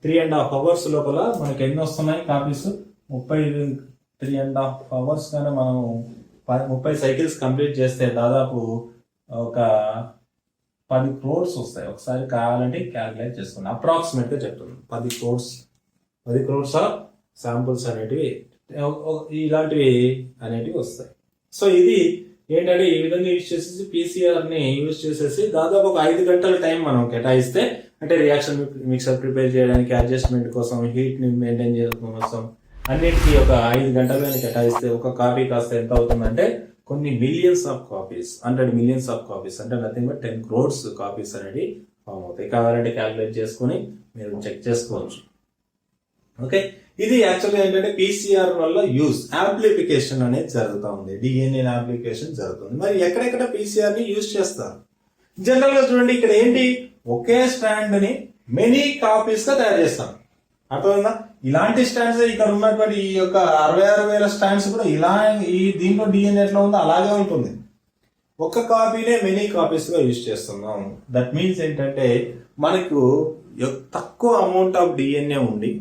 3.5 అవర్స్ లోపల మనకి ఎన్ని వస్తున్నాయి కాపీస్? 3.5 అవర్స్ కానీ మనం 30 సైకిల్స్ కంప్లీట్ చేస్తే దాదాపు ఒక 10 crores వస్తాయి. ఒకసారి కావాలంటే క్యాలిక్యులేట్ చేసుకున్నాం. అప్రాక్సిమేట్ గా చెప్తున్నాం. 10 crores ఆఫ్ శాంపుల్స్ అనేటివి ఇలాంటివి అనేటివి వస్తాయి. సో ఇది ఏంటంటే ఈ విధంగా యూజ్ చేసేసి పీసీఆర్ ని యూజ్ చేసేసి దాదాపు ఒక 5 గంటల టైం మనం కేటాయిస్తే, అంటే రియాక్షన్ మిక్సర్ ప్రిపేర్ చేయడానికి, అడ్జస్ట్మెంట్ కోసం, హీట్ ని మెయింటైన్ చేయడం కోసం అన్నిటికీ ఒక 5 గంటలు కేటాయిస్తే ఒక కాపీ కాస్త ఎంత అవుతుందంటే కొన్ని millions of copies, 100 millions of copies అంటే నథింగ్ బట్ 10 crores కాపీస్ అనేది ఫామ్ అవుతాయి. కావాలంటే క్యాలిక్యులేట్ చేసుకుని మీరు చెక్ చేసుకోవచ్చు. ఓకే, ఇది యాక్చువల్గా ఏంటంటే పీసీఆర్ వల్ల యూజ్ యాంప్లిఫికేషన్ అనేది జరుగుతూ ఉంది. డిఎన్ఏ యాంప్లిఫికేషన్ జరుగుతుంది. మరి ఎక్కడెక్కడ పీసీఆర్ ని యూజ్ చేస్తారు? జనరల్ గా చూడండి, ఇక్కడ ఏంటి, ఒకే స్ట్రాండ్ ని మెనీ కాపీస్ గా తయారు చేస్తాం. అర్థమైందా? ఇలాంటి స్టాండ్స్ ఇక్కడ ఉన్నటువంటి ఈ యొక్క 66,000 స్టాండ్స్ కూడా ఇలా ఈ దీంట్లో డిఎన్ఏ ఎట్లా ఉందో అలాగే ఉంటుంది. ఒక కాపీనే మెనీ కాపీస్ గా యూజ్ చేస్తున్నాం. దట్ మీన్స్ ఏంటంటే మనకు తక్కువ అమౌంట్ ఆఫ్ డిఎన్ఏ ఉండి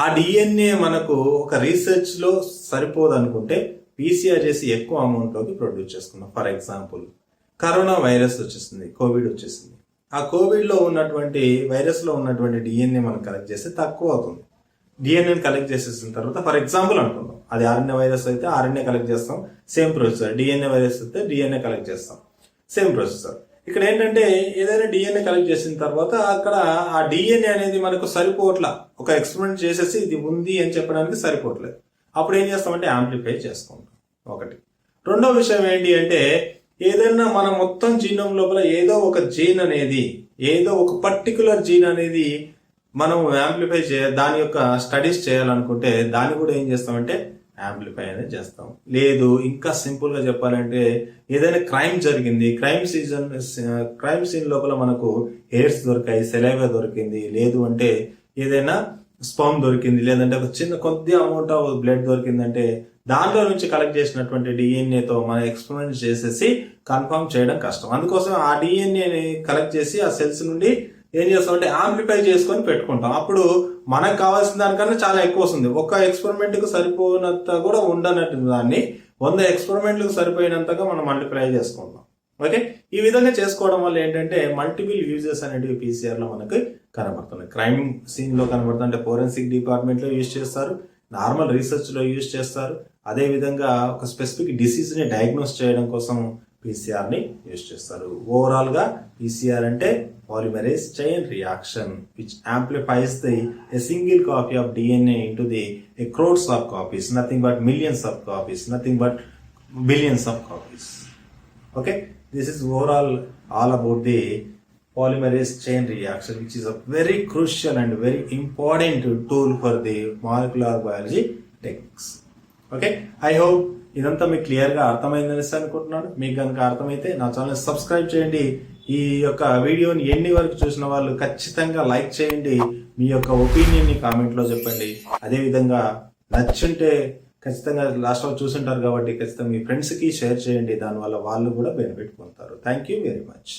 ఆ డిఎన్ఏ మనకు ఒక రీసెర్చ్ లో సరిపోదు అనుకుంటే పీసీఆర్ చేసి ఎక్కువ అమౌంట్ లోకి ప్రొడ్యూస్ చేసుకున్నాం. ఫర్ ఎగ్జాంపుల్, కరోనా వైరస్ వచ్చేసింది, కోవిడ్ వచ్చేసింది. ఆ కోవిడ్ లో ఉన్నటువంటి వైరస్ లో ఉన్నటువంటి డిఎన్ఏ మనం కలెక్ట్ చేస్తే తక్కువ అవుతుంది. డిఎన్ఏ కలెక్ట్ చేసేసిన తర్వాత ఫర్ ఎగ్జాంపుల్ అనుకుందాం, అది ఆర్ఎన్ఏ వైరస్ అయితే ఆర్ఎన్ఏ కలెక్ట్ చేస్తాం, సేమ్ ప్రొసెసర్. డిఎన్ఏ వైరస్ అయితే డిఎన్ఏ కలెక్ట్ చేస్తాం, సేమ్ ప్రొసెసర్. ఇక్కడ ఏంటంటే ఏదైనా డిఎన్ఏ కలెక్ట్ చేసిన తర్వాత అక్కడ ఆ డిఎన్ఏ అనేది మనకు సరిపోవట్లా, ఒక ఎక్స్పెరిమెంట్ చేసేసి ఇది ఉంది అని చెప్పడానికి సరిపోవట్లేదు. అప్పుడు ఏం చేస్తామంటే యాంప్లిఫై చేసుకుంటాం. ఒకటి. రెండో విషయం ఏంటి అంటే ఏదైనా మన మొత్తం జీనోమ్ లోపల ఏదో ఒక జీన్ అనేది, ఏదో ఒక పర్టికులర్ జీన్ అనేది మనం యాంప్లిఫై దాని యొక్క స్టడీస్ చేయాలనుకుంటే దాన్ని కూడా ఏం చేస్తామంటే యాంప్లిఫై అనేది చేస్తాం. లేదు, ఇంకా సింపుల్ గా చెప్పాలంటే ఏదైనా క్రైమ్ జరిగింది, క్రైమ్ సీన్ లోపల మనకు హెయిర్స్ దొరికాయి, సెలైవా దొరికింది, లేదు అంటే ఏదైనా స్పర్మ్ దొరికింది, లేదంటే ఒక చిన్న కొద్ది అమౌంట్ ఆఫ్ బ్లడ్ దొరికిందంటే దాంట్లో నుంచి కలెక్ట్ చేసినటువంటి డిఎన్ఏతో మనం ఎక్స్పెరిమెంట్ చేసేసి కన్ఫర్మ్ చేయడం కష్టం. అందుకోసం ఆ డిఎన్ఏని కలెక్ట్ చేసి ఆ సెల్స్ నుండి ఏం చేస్తామంటే యాంప్లిఫై చేసుకొని పెట్టుకుంటాం. అప్పుడు మనకు కావాల్సిన దానికన్నా చాలా ఎక్కువ వస్తుంది. ఒక ఎక్స్పెరిమెంట్ కు సరిపోయినంత కూడా ఉండనట్టు దాన్ని 100 ఎక్స్పెరిమెంట్లకు సరిపోయినంతగా మనం మల్టిప్లై చేసుకుంటాం. ఓకే, ఈ విధంగా చేసుకోవడం వల్ల ఏంటంటే మల్టిపుల్ యూజెస్ అనేటివి పీసీఆర్ లో మనకు కనబడుతున్నాయి. క్రైమ్ సీన్ లో కనబడుతుంది, అంటే ఫోరెన్సిక్ డిపార్ట్మెంట్ లో యూజ్ చేస్తారు, నార్మల్ రీసెర్చ్ లో యూజ్ చేస్తారు. అదే విధంగా ఒక స్పెసిఫిక్ డిసీజ్ ని డయాగ్నోస్ చేయడం కోసం పీసీఆర్ ని యూజ్ చేస్తారు. ఓవరాల్ గా పీసీఆర్ అంటే polymerase chain reaction which amplifies a single copy of DNA into a crores of copies, nothing but millions of copies, nothing but billions of copies. Okay, this is overall all about the polymerase chain reaction, which is a very crucial and very important tool for the molecular biology techniques. Okay, I hope ఇదంతా మీకు clear గా అర్థమైందని అనుకుంటున్నాను. మీకు కనుక అర్థమైతే నా channel subscribe చేయండి. ఈ యొక్క వీడియోని ఎన్ని వరకు చూసిన వాళ్ళు ఖచ్చితంగా లైక్ చేయండి. మీ యొక్క ఒపీనియన్ ని కామెంట్ లో చెప్పండి. అదే విధంగా నచ్చుంటే ఖచ్చితంగా లాస్ట్ వరకు చూసుంటారు కాబట్టి ఖచ్చితంగా మీ ఫ్రెండ్స్ కి షేర్ చేయండి. దానివల్ల వాళ్ళు కూడా బెనిఫిట్ పొందుతారు. Thank you very much.